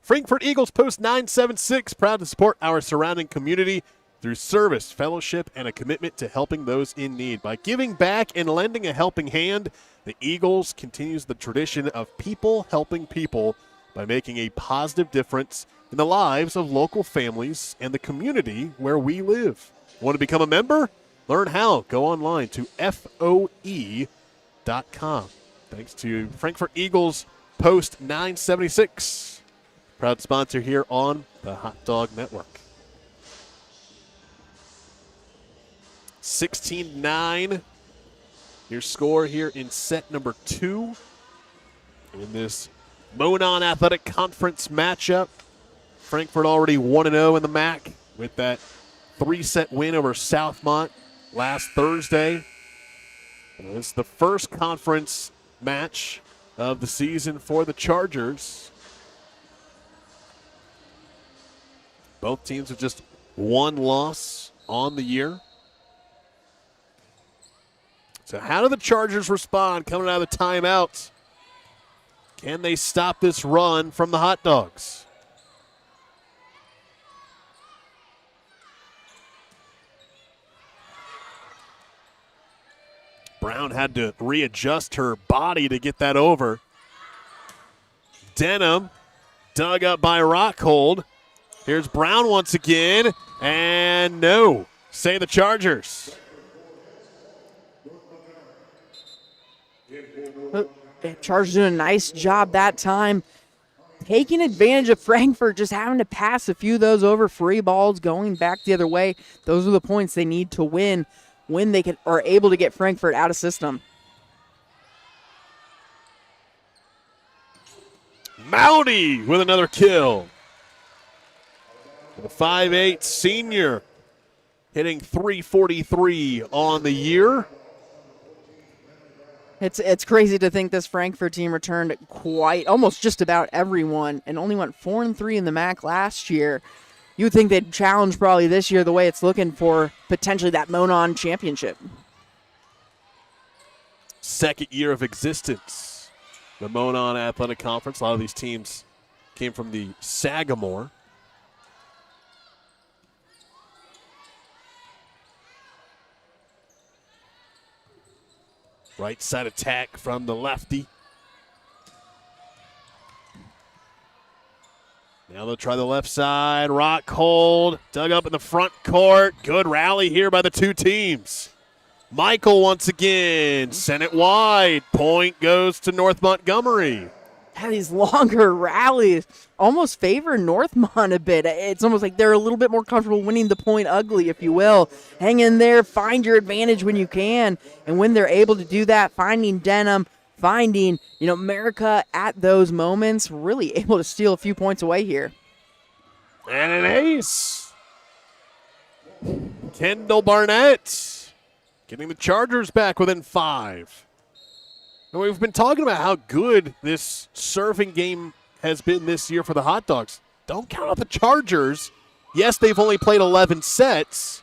B: Frankfort Eagles Post 976, proud to support our surrounding community through service, fellowship, and a commitment to helping those in need. By giving back and lending a helping hand, the Eagles continues the tradition of people helping people by making a positive difference in the lives of local families and the community where we live. Want to become a member? Learn how. Go online to FOE.com. Thanks to Frankfort Eagles Post 976, proud sponsor here on the Hot Dog Network. 16-9, your score here in set number 2 in this Monon Athletic Conference matchup. Frankfort already 1-0 in the MAC with that 3-set win over Southmont last Thursday. And it's the first conference match of the season for the Chargers. Both teams have just one loss on the year. So how do the Chargers respond coming out of the timeout? Can they stop this run from the Hot Dogs? Brown had to readjust her body to get that over. Denham dug up by Rockhold. Here's Brown once again, and no. Say the Chargers.
C: Chargers doing a nice job that time, taking advantage of Frankfort, just having to pass a few of those over free balls, going back the other way. Those are the points they need to win when they are able to get Frankfort out of system.
B: Mounty with another kill. The 5'8" senior hitting .343 on the year.
C: It's crazy to think this Frankfort team returned almost just about everyone and only went 4-3 in the MAC last year. You would think they'd challenge probably this year the way it's looking for potentially that Monon championship.
B: Second year of existence. The Monon Athletic Conference. A lot of these teams came from the Sagamore. Right side attack from the lefty. Now they'll try the left side. Rockhold dug up in the front court. Good rally here by the two teams. Michael once again sent it wide. Point goes to North Montgomery.
C: These longer rallies almost favor Northmont a bit. It's almost like they're a little bit more comfortable winning the point ugly, if you will. Hang in there, find your advantage when you can. And when they're able to do that, finding Denham, finding, America at those moments, really able to steal a few points away here.
B: And an ace. Kendall Barnett getting the Chargers back within 5. And we've been talking about how good this serving game has been this year for the Hot Dogs. Don't count out the Chargers. Yes, they've only played 11 sets,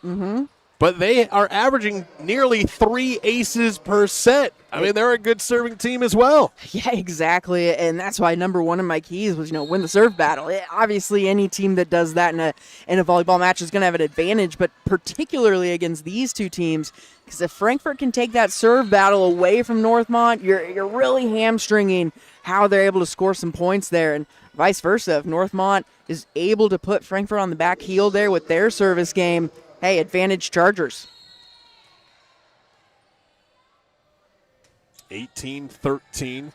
B: but they are averaging nearly 3 aces per set. I mean, they're a good serving team as well.
C: Yeah, exactly. And that's why number one of my keys was, win the serve battle. Obviously, any team that does that in a volleyball match is going to have an advantage, but particularly against these two teams, because if Frankfort can take that serve battle away from Northmont, you're really hamstringing how they're able to score some points there. And vice versa, if Northmont is able to put Frankfort on the back heel there with their service game, hey, advantage Chargers.
B: 18-13.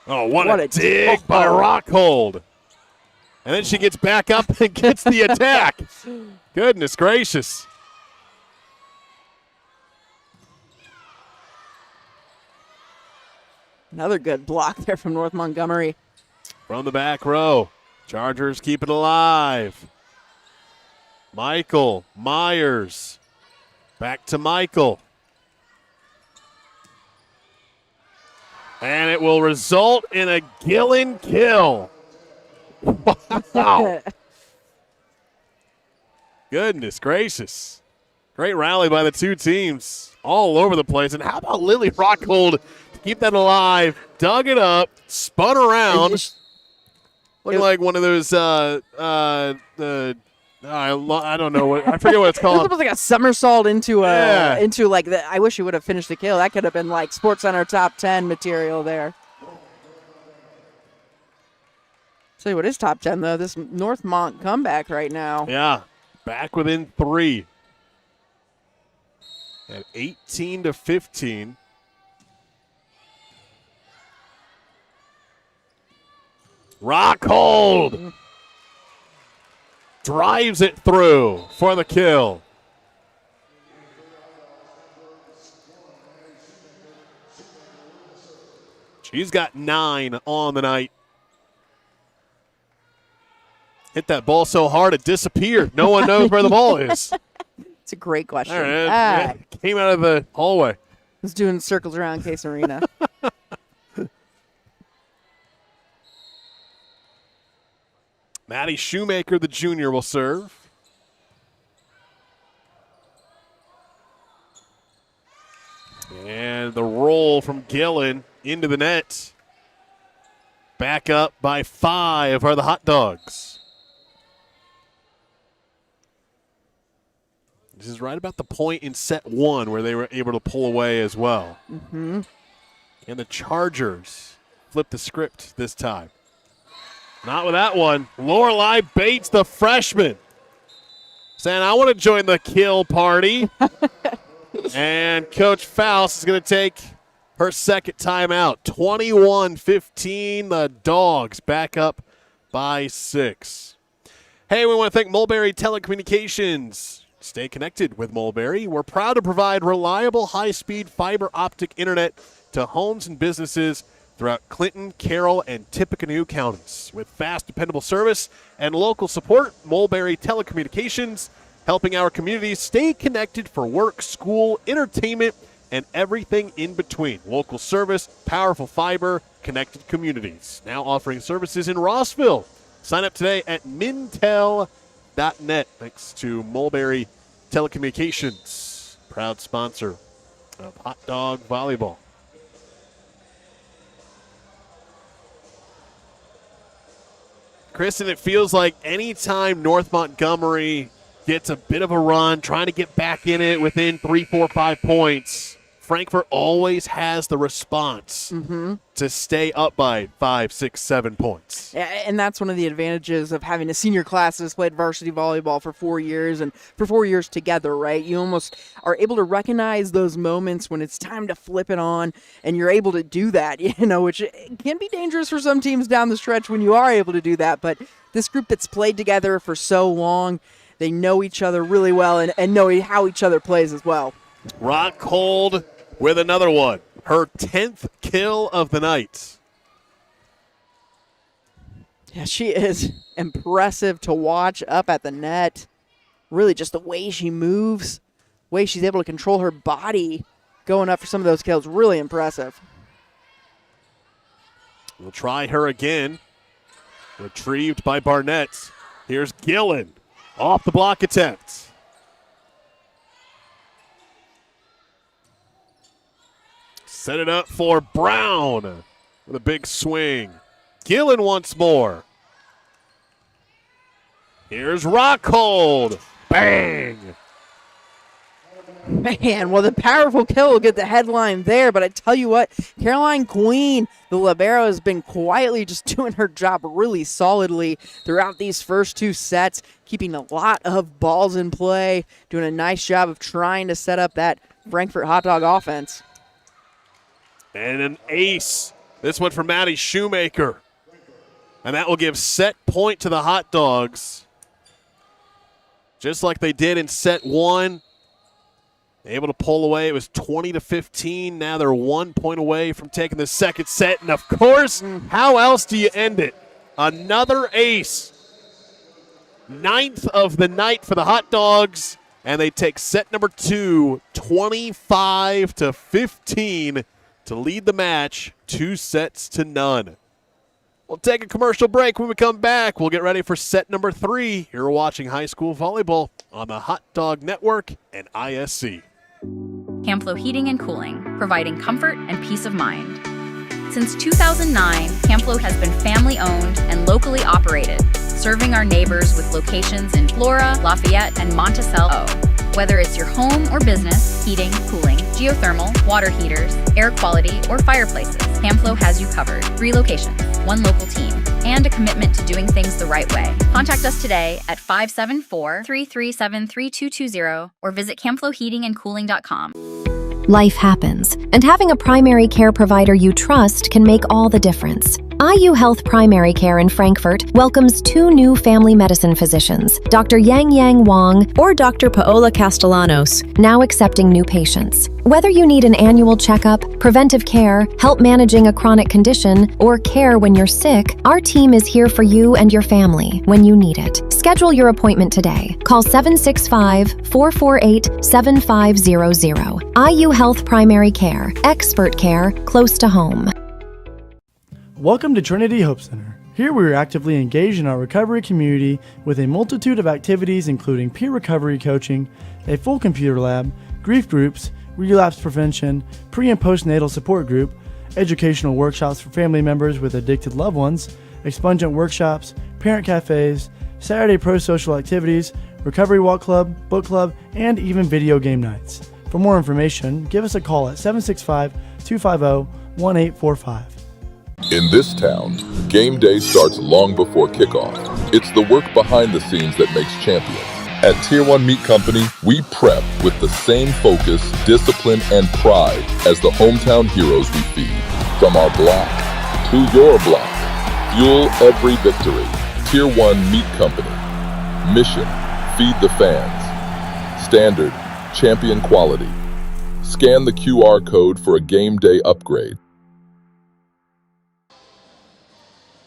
B: Oh, what a dig by Rockhold. And then she gets back up and gets the attack. Goodness gracious.
C: Another good block there from North Montgomery.
B: From the back row. Chargers keep it alive. Michael Myers. Back to Michael. And it will result in a Gillen kill. Wow. Goodness gracious. Great rally by the two teams all over the place. And how about Lily Rockhold to keep that alive? Dug it up, spun around. Looking like one of those, I don't know what, I forget what it's called.
C: It was like a somersault into like the, I wish he would have finished the kill. That could have been like SportsCenter top 10 material there. Tell you what is top 10 though, this Northmont comeback right now.
B: Yeah, back within 3. At 18-15. Rockhold drives it through for the kill. She's got 9 on the night. Hit that ball so hard it disappeared. No one knows where the ball is.
C: It's a great question.
B: All right, it came out of the hallway.
C: Was doing circles around Case Arena.
B: Maddie Shoemaker, the junior, will serve. And the roll from Gillen into the net. Back up by 5 are the Hot Dogs. This is right about the point in set 1 where they were able to pull away as well.
C: Mm-hmm.
B: And the Chargers flip the script this time. Not with that one. Lorelei Bates, the freshman, saying, I want to join the kill party. And Coach Faust is going to take her second timeout. 21-15, the Dogs back up by 6. Hey, we want to thank Mulberry Telecommunications. Stay connected with Mulberry. We're proud to provide reliable, high-speed fiber optic internet to homes and businesses throughout Clinton, Carroll, and Tippecanoe counties. With fast, dependable service and local support, Mulberry Telecommunications, helping our communities stay connected for work, school, entertainment, and everything in between. Local service, powerful fiber, connected communities. Now offering services in Rossville. Sign up today at mintel.net. Thanks to Mulberry Telecommunications, proud sponsor of Hot Dog Volleyball. Kristen, it feels like anytime North Montgomery gets a bit of a run, trying to get back in it within 3, 4, 5 points, Frankfort always has the response to stay up by 5, 6, 7 points.
C: And that's one of the advantages of having a senior class that's played varsity volleyball for 4 years and for 4 years together, right? You almost are able to recognize those moments when it's time to flip it on, and you're able to do that, which can be dangerous for some teams down the stretch when you are able to do that. But this group that's played together for so long, they know each other really well and know how each other plays as well.
B: Rockhold with another one. Her 10th kill of the night.
C: Yeah, she is impressive to watch up at the net. Really just the way she moves, the way she's able to control her body going up for some of those kills, really impressive.
B: We'll try her again. Retrieved by Barnett. Here's Gillen. Off the block attempt. Set it up for Brown with a big swing. Gillen once more. Here's Rockhold. Bang!
C: Man, well, the powerful kill will get the headline there, but I tell you what, Caroline Queen, the libero, has been quietly just doing her job really solidly throughout these first 2 sets, keeping a lot of balls in play, doing a nice job of trying to set up that Frankfort Hot Dog offense.
B: And an ace. This one for Maddie Shoemaker. And that will give set point to the Hot Dogs. Just like they did in set 1. Able to pull away. It was 20-15. Now they're 1 point away from taking the second set. And, of course, how else do you end it? Another ace. 9th of the night for the Hot Dogs. And they take set number 2, 25-15. To lead the match, 2-0. We'll take a commercial break. When we come back, we'll get ready for set number 3. You're watching high school volleyball on the Hot Dog Network and ISC.
H: Camflo Heating and Cooling, providing comfort and peace of mind. Since 2009, Camflo has been family-owned and locally operated, serving our neighbors with locations in Flora, Lafayette, and Monticello. Whether it's your home or business, heating, cooling, geothermal, water heaters, air quality, or fireplaces, Camflo has you covered. 3 locations, 1 local team, and a commitment to doing things the right way. Contact us today at 574-337-3220 or visit camfloheatingandcooling.com.
F: Life happens, and having a primary care provider you trust can make all the difference. IU Health Primary Care in Frankfort welcomes 2 new family medicine physicians, Dr. Yang Wang
G: or Dr. Paola Castellanos,
F: now accepting new patients. Whether you need an annual checkup, preventive care, help managing a chronic condition, or care when you're sick, our team is here for you and your family when you need it. Schedule your appointment today. Call 765-448-7500. IU Health Primary Care, expert care close to home.
L: Welcome to Trinity Hope Center. Here we are actively engaged in our recovery community with a multitude of activities including peer recovery coaching, a full computer lab, grief groups, relapse prevention, pre- and postnatal support group, educational workshops for family members with addicted loved ones, expungent workshops, parent cafes, Saturday pro-social activities, recovery walk club, book club, and even video game nights. For more information, give us a call at 765-250-1845.
J: In this town, game day starts long before kickoff. It's the work behind the scenes that makes champions. At Tier 1 Meat Company, we prep with the same focus, discipline, and pride as the hometown heroes we feed. From our block to your block, fuel every victory. Tier 1 Meat Company. Mission, feed the fans. Standard, champion quality. Scan the QR code for a game day upgrade.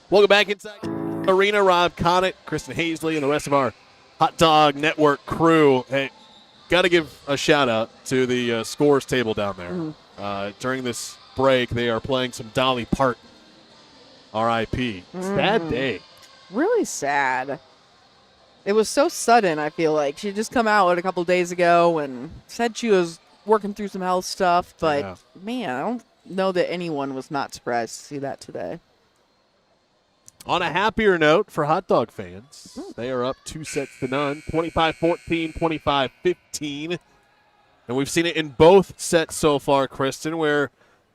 B: Welcome back inside Arena. Rob Connick, Kristen Hazley, and the rest of our Hot Dog Network crew. Hey, got to give a shout-out to the scores table down there. During this break, they are playing some Dolly Parton, R.I.P. Sad day.
C: Really sad. It was so sudden, I feel like. She had just come out a couple days ago and said she was working through some health stuff, but, man, I don't know that anyone was not surprised to see that today.
B: On a happier note for hot dog fans, they are up 2-0, 25-14, 25-15. And we've seen it in both sets so far, Kristen, where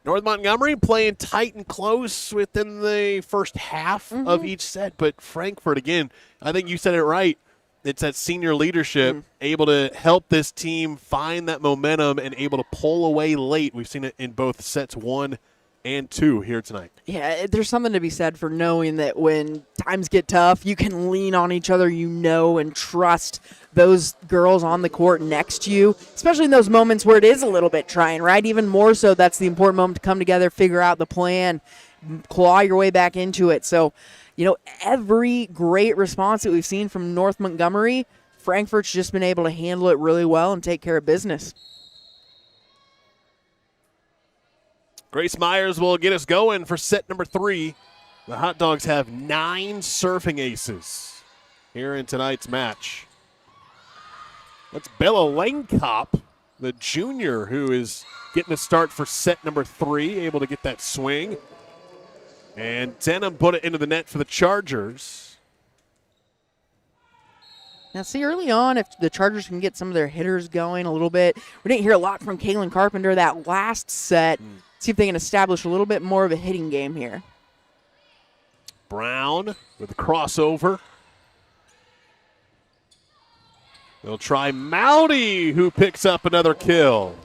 B: North Montgomery playing tight and close within the first half of each set. But Frankfort, again, I think you said it right. It's that senior leadership able to help this team find that momentum and able to pull away late. We've seen it in both sets 1 and 2 here tonight.
C: Yeah, there's something to be said for knowing that when times get tough, you can lean on each other, and trust those girls on the court next to you, especially in those moments where it is a little bit trying, right? Even more so, that's the important moment to come together, figure out the plan, claw your way back into it. So, every great response that we've seen from North Montgomery, Frankfort's just been able to handle it really well and take care of business.
B: Grace Myers will get us going for set number 3. The Hot Dogs have 9 serving aces here in tonight's match. That's Bella Langkop, the junior, who is getting a start for set number 3, able to get that swing. And Denham put it into the net for the Chargers.
C: Now, see, early on, if the Chargers can get some of their hitters going a little bit, we didn't hear a lot from Kaylin Carpenter that last set. See if they can establish a little bit more of a hitting game here.
B: Brown with a crossover. They'll try Mowdy, who picks up another kill.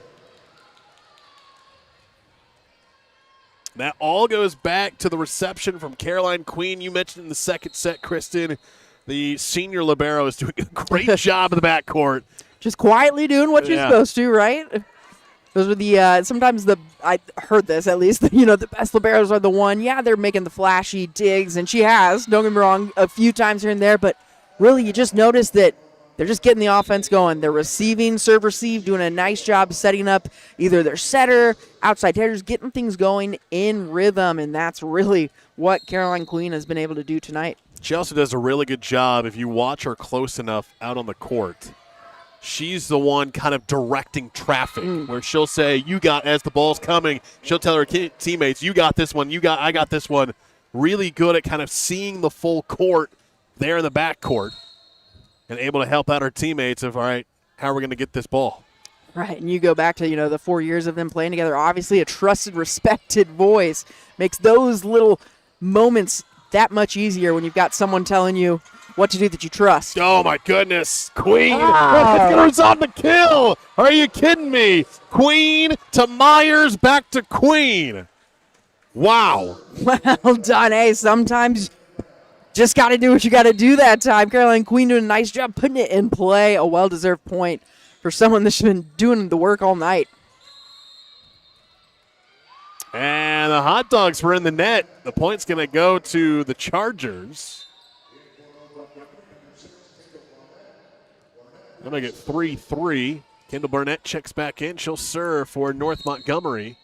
B: That all goes back to the reception from Caroline Queen. You mentioned in the second set, Kristen, the senior libero is doing a great job in the backcourt.
C: Just quietly doing what you're supposed to, right? Those are the sometimes I heard this at least, the best liberos are the one, they're making the flashy digs, and she has, don't get me wrong, a few times here and there, but really you just notice that they're just getting the offense going. They're receiving, serve, receive, doing a nice job setting up either their setter, outside hitters, getting things going in rhythm, and that's really what Caroline Queen has been able to do tonight.
B: She also does a really good job if you watch her close enough out on the court. She's the one kind of directing traffic where she'll say, as the ball's coming, she'll tell her teammates, you got this one, I got this one. Really good at kind of seeing the full court there in the backcourt and able to help out her teammates of, all right, how are we going to get this ball?
C: Right, and you go back to, the 4 years of them playing together. Obviously a trusted, respected voice makes those little moments that much easier when you've got someone telling you what to do that you trust.
B: Oh, my goodness. Queen. It's going to result in the kill. Are you kidding me? Queen to Myers, back to Queen. Wow.
C: Well done. Hey, sometimes just got to do what you got to do that time. Caroline Queen doing a nice job putting it in play. A well-deserved point for someone that's been doing the work all night.
B: And the Hot Dogs were in the net. The point's going to go to the Chargers. They're going to get 3-3. Kendall Burnett checks back in. She'll serve for North Montgomery.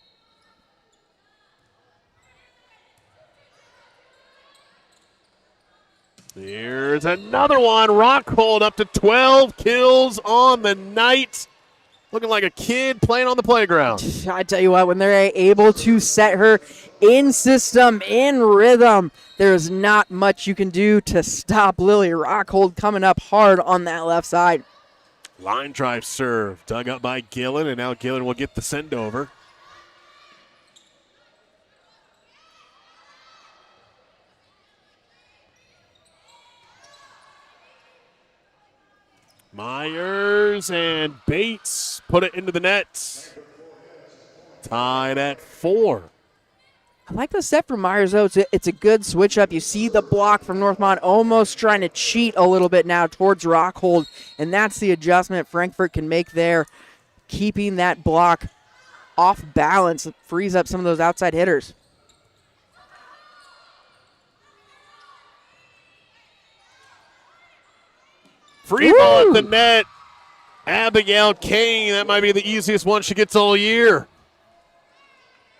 B: Here's another one. Rockhold up to 12 kills on the night. Looking like a kid playing on the playground.
C: I tell you what, when they're able to set her in system, in rhythm, there's not much you can do to stop Lily Rockhold coming up hard on that left side.
B: Line drive serve dug up by Gillen, and now Gillen will get the send over. Myers and Bates put it into the net. Tied at 4.
C: I like the set from Myers, though. It's a good switch up. You see the block from Northmont almost trying to cheat a little bit now towards Rockhold, and that's the adjustment Frankfort can make there, keeping that block off balance. It frees up some of those outside hitters.
B: Free ball at the net. Abigail Kane, that might be the easiest one she gets all year.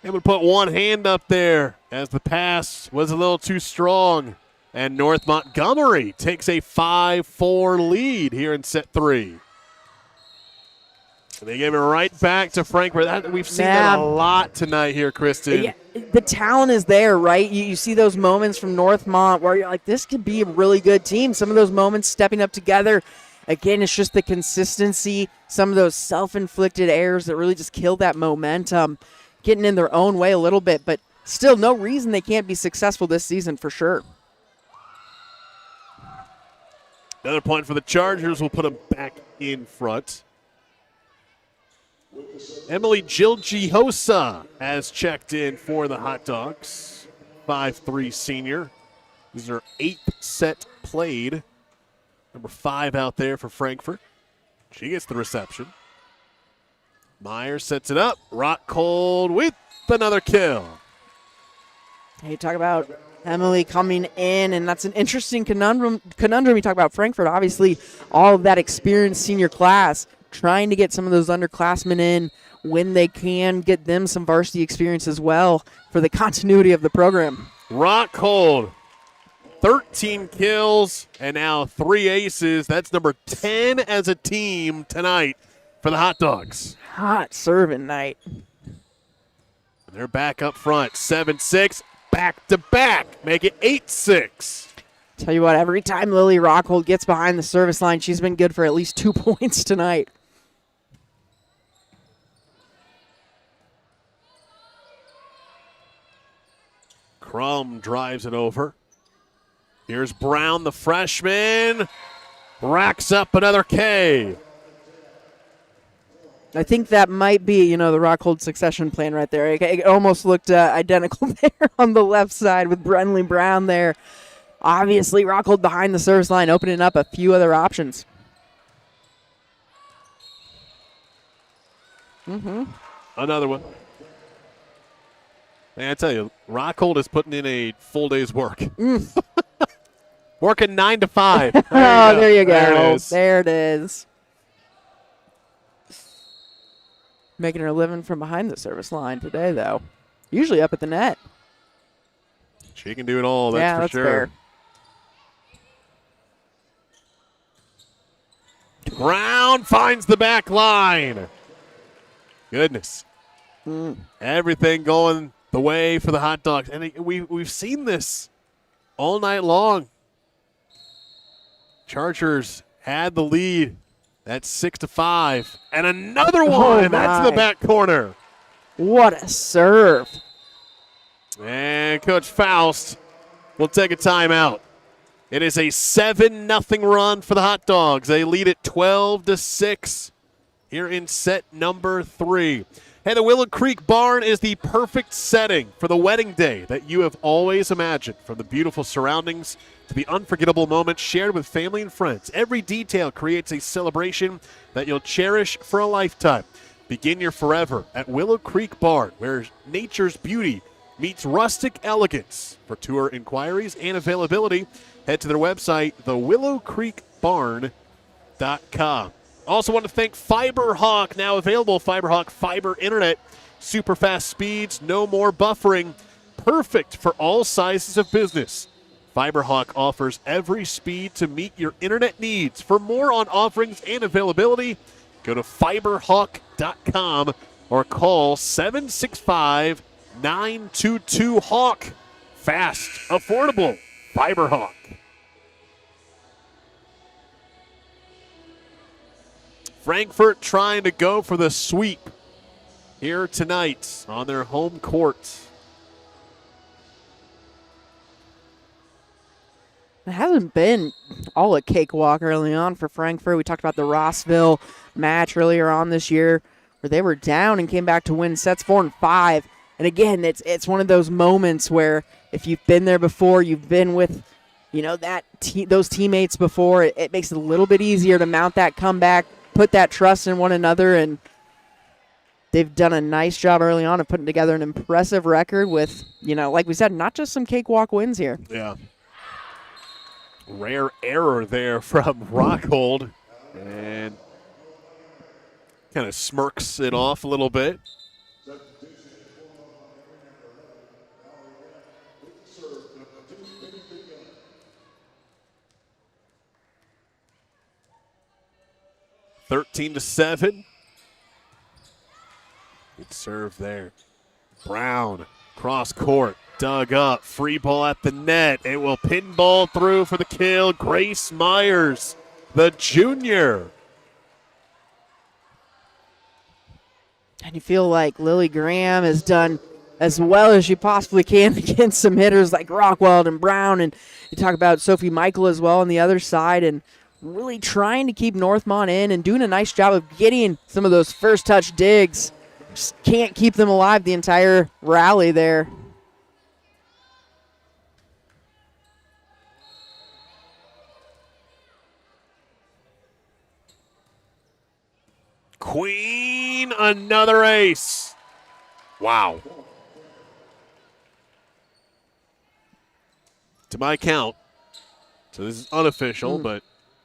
B: Able to put one hand up there as the pass was a little too strong. And North Montgomery takes a 5-4 lead here in set 3. And they gave it right back to Frankfort. We've seen that a lot tonight here, Kristen.
C: Yeah, the talent is there, right? You see those moments from Northmont where you're like, this could be a really good team. Some of those moments stepping up together. Again, it's just the consistency, some of those self-inflicted errors that really just kill that momentum, getting in their own way a little bit, but still no reason they can't be successful this season for sure.
B: Another point for the Chargers will put them back in front. Emily Gilgiosa has checked in for the Hot Dogs. 5'3" senior. These are 8th set played. Number 5 out there for Frankfort. She gets the reception. Myers sets it up. Rockhold with another kill.
C: Hey, talk about Emily coming in, and that's an interesting conundrum. You talk about Frankfort, obviously, all of that experienced senior class, trying to get some of those underclassmen in when they can, get them some varsity experience as well for the continuity of the program.
B: Rockhold, 13 kills and now 3 aces. That's number 10 as a team tonight for the Hot Dogs.
C: Hot serving night.
B: They're back up front, 7-6, back to back, make it 8-6.
C: Tell you what, every time Lily Rockhold gets behind the service line, she's been good for at least 2 points tonight.
B: Crum drives it over. Here's Brown, the freshman. Racks up another K.
C: I think that might be, the Rockhold succession plan right there. It almost looked identical there on the left side with Brenly Brown there. Obviously, Rockhold behind the service line, opening up a few other options.
B: Another one. Man, I tell you, Rockhold is putting in a full day's work. Working 9 to 5.
C: There you go.
B: There
C: it is. Making her living from behind the service line today, though. Usually up at the net.
B: She can do it all, that's for sure.
C: Fair.
B: Brown finds the back line. Goodness. Everything going the way for the Hot Dogs. And we've seen this all night long. Chargers had the lead. That's 6-5. And another one. That's the back corner.
C: What a serve.
B: And Coach Faust will take a timeout. It is a 7-0 run for the Hot Dogs. They lead it 12-6 here in set number 3. Hey, the Willow Creek Barn is the perfect setting for the wedding day that you have always imagined. From the beautiful surroundings to the unforgettable moments shared with family and friends, every detail creates a celebration that you'll cherish for a lifetime. Begin your forever at Willow Creek Barn, where nature's beauty meets rustic elegance. For tour inquiries and availability, head to their website, thewillowcreekbarn.com. Also want to thank FiberHawk, now available. FiberHawk fiber internet, super fast speeds, no more buffering, perfect for all sizes of business. FiberHawk offers every speed to meet your internet needs. For more on offerings and availability, go to fiberhawk.com or call 765-922-HAWK. Fast, affordable, FiberHawk. Frankfort trying to go for the sweep here tonight on their home court.
C: It hasn't been all a cakewalk early on for Frankfort. We talked about the Rossville match earlier on this year where they were down and came back to win sets 4 and 5. And again, it's one of those moments where if you've been there before, you've been with, those teammates before, it makes it a little bit easier to mount that comeback, put that trust in one another, and they've done a nice job early on of putting together an impressive record with, like we said, not just some cakewalk wins here.
B: Yeah. Rare error there from Rockhold, and kind of smirks it off a little bit. (13-7). Good serve there. Brown cross court. Dug up, free ball at the net. It will pinball through for the kill. Grace Myers, the junior.
C: And you feel like Lily Graham has done as well as she possibly can against some hitters like Rockwell and Brown. And you talk about Sophie Michael as well on the other side, and really trying to keep Northmont in and doing a nice job of getting some of those first touch digs. Just can't keep them alive the entire rally there.
B: Queen, another ace. Wow. To my count, so this is unofficial, but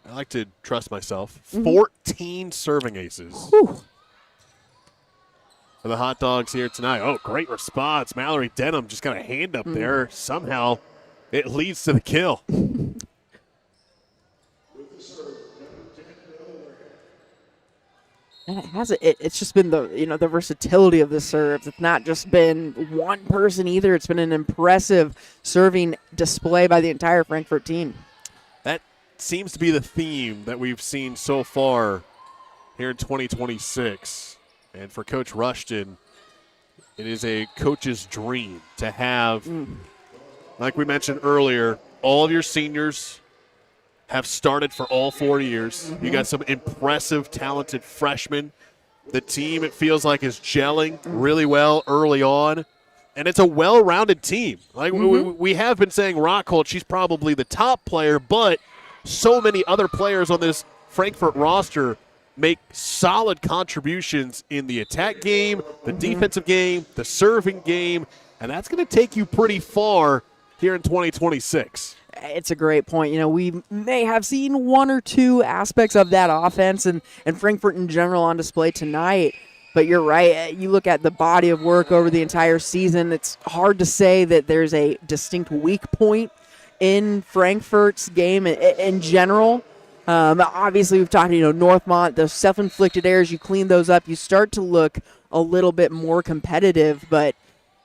B: I like to trust myself, 14 serving aces.
C: Whew.
B: For the Hot Dogs here tonight. Oh, great response. Mallory Denham just got a hand up there. Somehow it leads to the kill.
C: And it's just been the the versatility of the serves. It's not just been one person either. It's been an impressive serving display by the entire Frankfort team.
B: That seems to be the theme that we've seen so far here in 2026. And for Coach Rushton, it is a coach's dream to have, like we mentioned earlier, all of your seniors have started for all 4 years. You got some impressive, talented freshmen. The team, it feels like, is gelling really well early on. And it's a well-rounded team. Like we have been saying, Rockhold, she's probably the top player, but so many other players on this Frankfort roster make solid contributions in the attack game, the defensive game, the serving game, and that's going to take you pretty far here in 2026.
C: It's a great point. We may have seen one or two aspects of that offense and Frankfort in general on display tonight, but you're right. You look at the body of work over the entire season, it's hard to say that there's a distinct weak point in Frankfort's game in general. Obviously, we've talked, Northmont, those self-inflicted errors, you clean those up, you start to look a little bit more competitive, but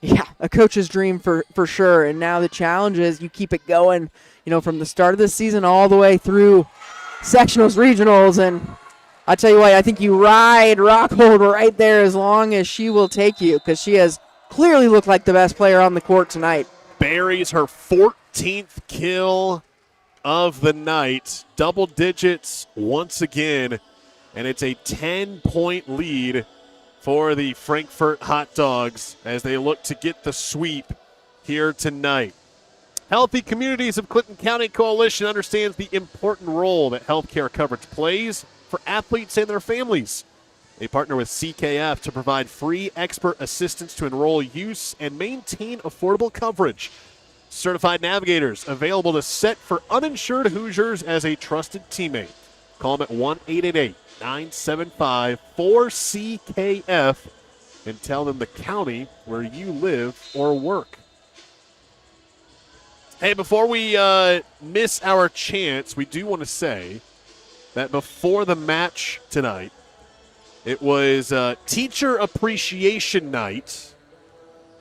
C: yeah, a coach's dream for sure. And now the challenge is you keep it going, from the start of the season all the way through sectionals, regionals. And I tell you what, I think you ride Rockhold right there as long as she will take you, because she has clearly looked like the best player on the court tonight.
B: Buries her 14th kill of the night. Double digits once again. And it's a 10-point lead for the Frankfurt Hot Dogs as they look to get the sweep here tonight. Healthy Communities of Clinton County Coalition understands the important role that healthcare coverage plays for athletes and their families. They partner with CKF to provide free expert assistance to enroll, use, and maintain affordable coverage. Certified navigators available to set for uninsured Hoosiers as a trusted teammate. Call them at 1-888-975-4CKF and tell them the county where you live or work. Hey, before we miss our chance, we do want to say that before the match tonight, it was Teacher Appreciation Night.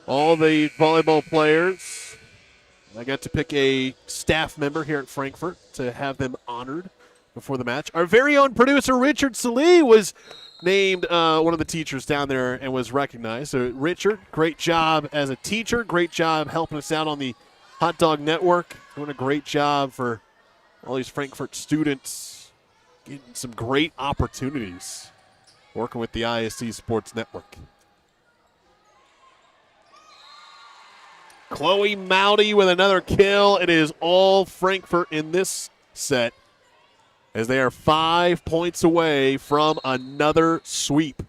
B: All the volleyball players, I got to pick a staff member here at Frankfurt to have them honored before the match. Our very own producer, Richard Salee, was named one of the teachers down there and was recognized. So, Richard, great job as a teacher. Great job helping us out on the Hot Dog Network. Doing a great job for all these Frankfurt students, getting some great opportunities working with the ISC Sports Network. Chloe Mowdy with another kill. It is all Frankfurt in this set as they are 5 points away from another sweep.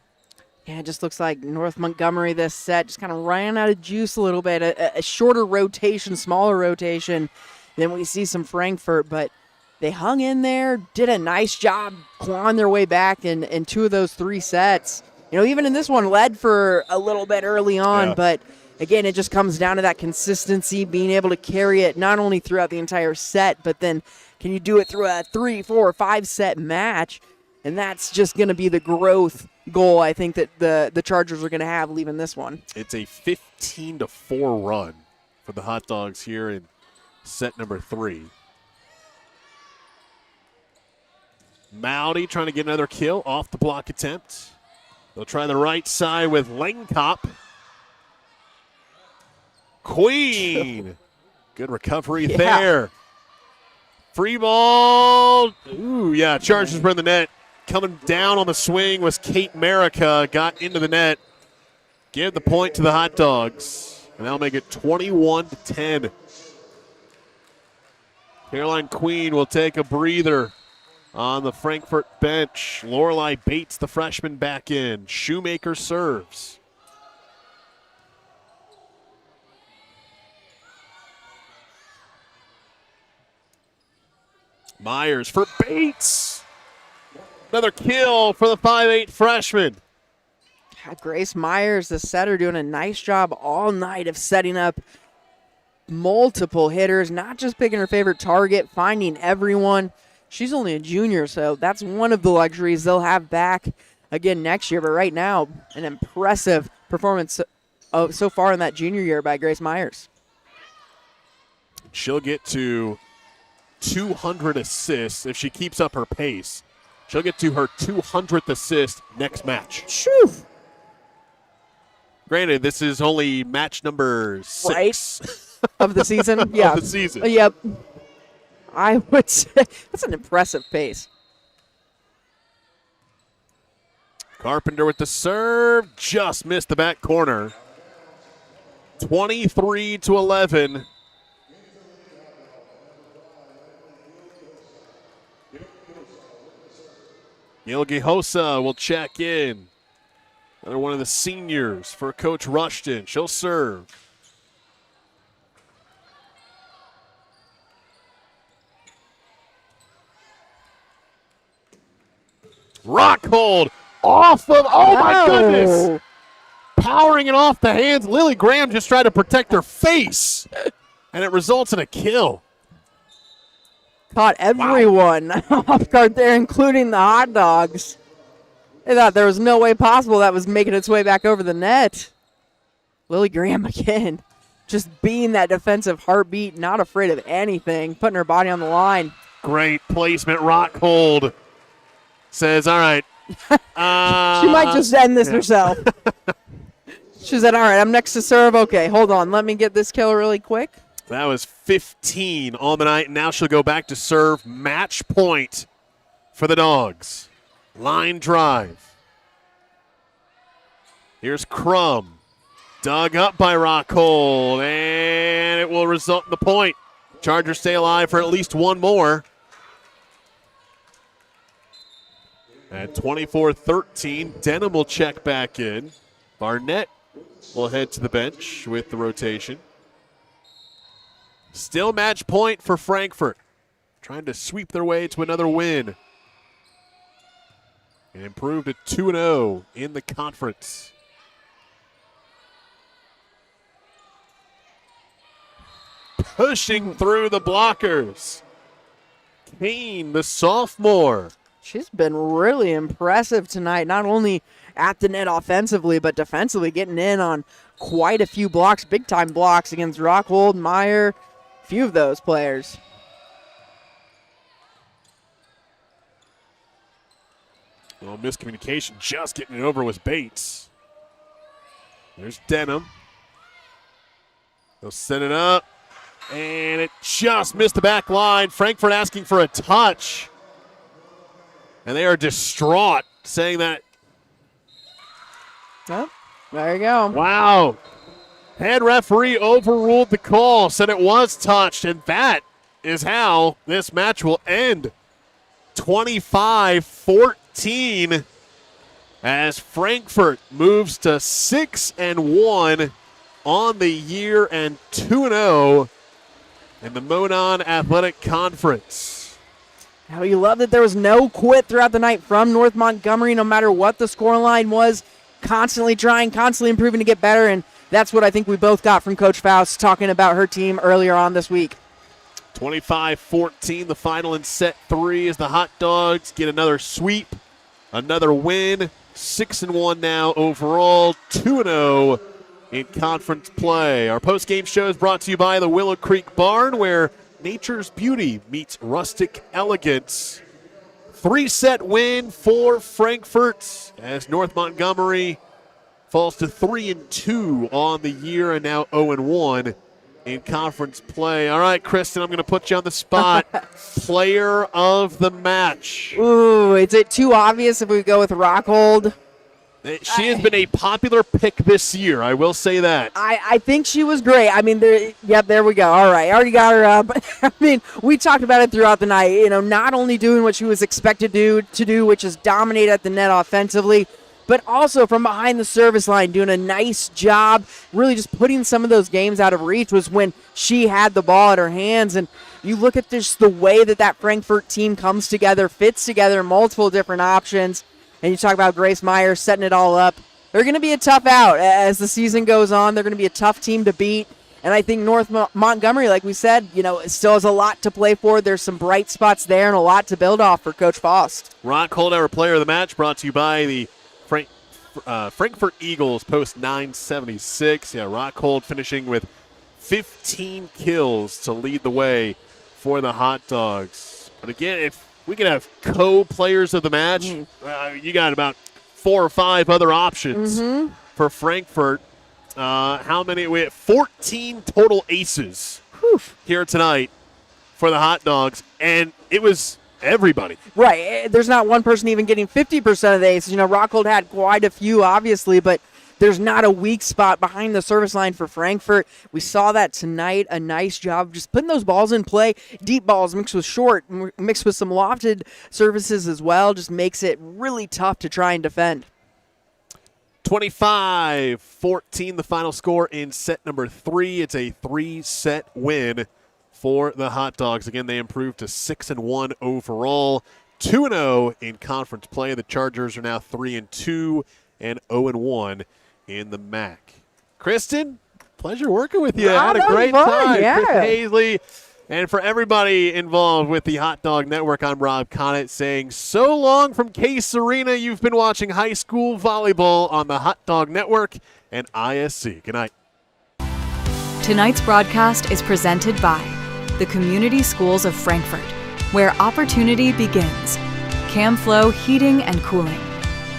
C: Yeah, it just looks like North Montgomery this set just kind of ran out of juice a little bit. A shorter rotation, smaller rotation than we see some Frankfurt, but they hung in there, did a nice job clawing their way back in two of those 3 sets. You know, even in this one, led for a little bit early on, but again, it just comes down to that consistency, being able to carry it not only throughout the entire set, but then can you do it through a 3, 4, 5 set match? And that's just going to be the growth goal I think that the Chargers are going to have leaving this one.
B: It's a 15-4 run for the Hot Dogs here in set number 3. Mowdy trying to get another kill off the block attempt. They'll try the right side with Langkop. Queen. Good recovery there. Free ball. Ooh, yeah, Chargers were in the net. Coming down on the swing was Kate Marica. Got into the net. Give the point to the Hot Dogs. And that'll make it 21-10. Caroline Queen will take a breather on the Frankfurt bench. Lorelai Bates, the freshman, back in. Shoemaker serves. Myers for Bates. Another kill for the 5'8 freshman.
C: Grace Myers, the setter, doing a nice job all night of setting up multiple hitters, not just picking her favorite target, finding everyone. She's only a junior, so that's one of the luxuries they'll have back again next year. But right now, an impressive performance so far in that junior year by Grace Myers.
B: She'll get to 200 assists if she keeps up her pace. She'll get to her 200th assist next match.
C: Shoo.
B: Granted, this is only match number 6.
C: Right? Of the season? Yeah.
B: Of the season.
C: Yep. I would say that's an impressive pace.
B: Carpenter with the serve. Just missed the back corner. 23-11. Gilgihosa will check in. Another one of the seniors for Coach Rushton. She'll serve. Rock hold off of, oh my goodness. Powering it off the hands. Lily Graham just tried to protect her face. And it results in a kill.
C: Caught everyone off guard there, including the Hot Dogs. They thought there was no way possible that was making its way back over the net. Lily Graham again, just being that defensive heartbeat, not afraid of anything, putting her body on the line.
B: Great placement, rock hold. Says, all right.
C: She might just end this herself. She said, all right, I'm next to serve. Okay, hold on. Let me get this kill really quick.
B: That was 15 on the night. Now she'll go back to serve. Match point for the Dogs. Line drive. Here's Crum. Dug up by Rockhold, and it will result in the point. Chargers stay alive for at least one more. At 24-13, Denham will check back in. Barnett will head to the bench with the rotation. Still match point for Frankfort. Trying to sweep their way to another win. And improve to 2-0 in the conference. Pushing through the blockers. Kane, the sophomore.
C: She's been really impressive tonight, not only at the net offensively, but defensively, getting in on quite a few blocks, big-time blocks against Rockhold, Meyer, a few of those players.
B: Well, miscommunication, just getting it over with Bates. There's Denham. They'll set it up, and it just missed the back line. Frankfurt asking for a touch. And they are distraught, saying that.
C: Oh, there you go.
B: Wow. Head referee overruled the call, said it was touched, and that is how this match will end. 25-14 as Frankfurt moves to 6-1 on the year and 2-0 in the Monon Athletic Conference.
C: How you love that there was no quit throughout the night from North Montgomery, no matter what the scoreline was. Constantly trying, constantly improving to get better, and that's what I think we both got from Coach Faust talking about her team earlier on this week.
B: 25-14, the final in set 3 as the Hot Dogs get another sweep, another win. 6-1 now overall, 2-0 in conference play. Our post-game show is brought to you by the Willow Creek Barn, where nature's beauty meets rustic elegance. 3-set win for Frankfurt as North Montgomery falls to 3-2 on the year and now 0-1 in conference play. All right, Kristen, I'm going to put you on the spot. Player of the match.
C: Ooh, is it too obvious if we go with Rockhold?
B: She has been a popular pick this year, I will say that.
C: I think she was great. I mean, there we go. All right, I already got her up. I mean, we talked about it throughout the night. You know, not only doing what she was expected to do, which is dominate at the net offensively, but also from behind the service line, doing a nice job, really just putting some of those games out of reach was when she had the ball at her hands. And you look at just the way that Frankfurt team comes together, fits together, multiple different options. And you talk about Grace Meyer setting it all up. They're going to be a tough out as the season goes on. They're going to be a tough team to beat. And I think North Montgomery, like we said, you know, still has a lot to play for. There's some bright spots there and a lot to build off for Coach Faust.
B: Rockhold, our player of the match, brought to you by the Frankfurt Eagles, post 976. Yeah, Rockhold finishing with 15 kills to lead the way for the Hot Dogs. But again, if we can have co-players of the match, you got about 4 or 5 other options for Frankfurt. How many? We have 14 total aces here tonight for the Hot Dogs, and it was everybody.
C: Right. There's not one person even getting 50% of the aces. You know, Rockhold had quite a few, obviously, but there's not a weak spot behind the service line for Frankfurt. We saw that tonight. A nice job of just putting those balls in play. Deep balls mixed with short, mixed with some lofted services as well, just makes it really tough to try and defend.
B: 25-14, the final score in set number 3. It's a 3-set win for the Hot Dogs. Again, they improved to 6-1 overall, 2-0 in conference play. The Chargers are now 3-2 and 0-1 in the MAC. Kristen, pleasure working with you. I had a great time.
C: Yeah.
B: Chris Hazley. And for everybody involved with the Hot Dog Network, I'm Rob Connett saying so long from Case Arena. You've been watching high school volleyball on the Hot Dog Network and ISC. Good night.
A: Tonight's broadcast is presented by the Community Schools of Frankfort, where opportunity begins. CamFlow Heating and Cooling.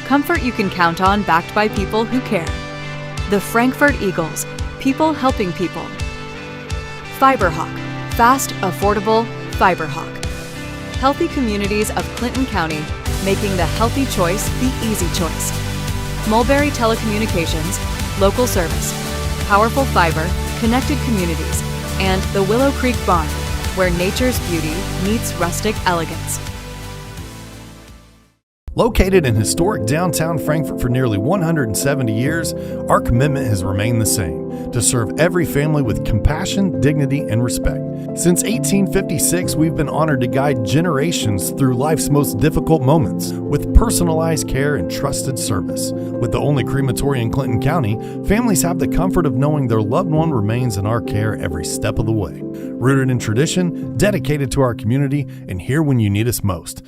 A: Comfort you can count on, backed by people who care. The Frankfurt Eagles, people helping people. Fiberhawk, fast, affordable Fiberhawk. Healthy communities of Clinton County, making the healthy choice the easy choice. Mulberry Telecommunications, local service, powerful fiber, connected communities, and the Willow Creek Barn, where nature's beauty meets rustic elegance.
D: Located in historic downtown Frankfort for nearly 170 years, our commitment has remained the same: to serve every family with compassion, dignity, and respect. Since 1856, we've been honored to guide generations through life's most difficult moments with personalized care and trusted service. With the only crematory in Clinton County, families have the comfort of knowing their loved one remains in our care every step of the way. Rooted in tradition, dedicated to our community, and here when you need us most.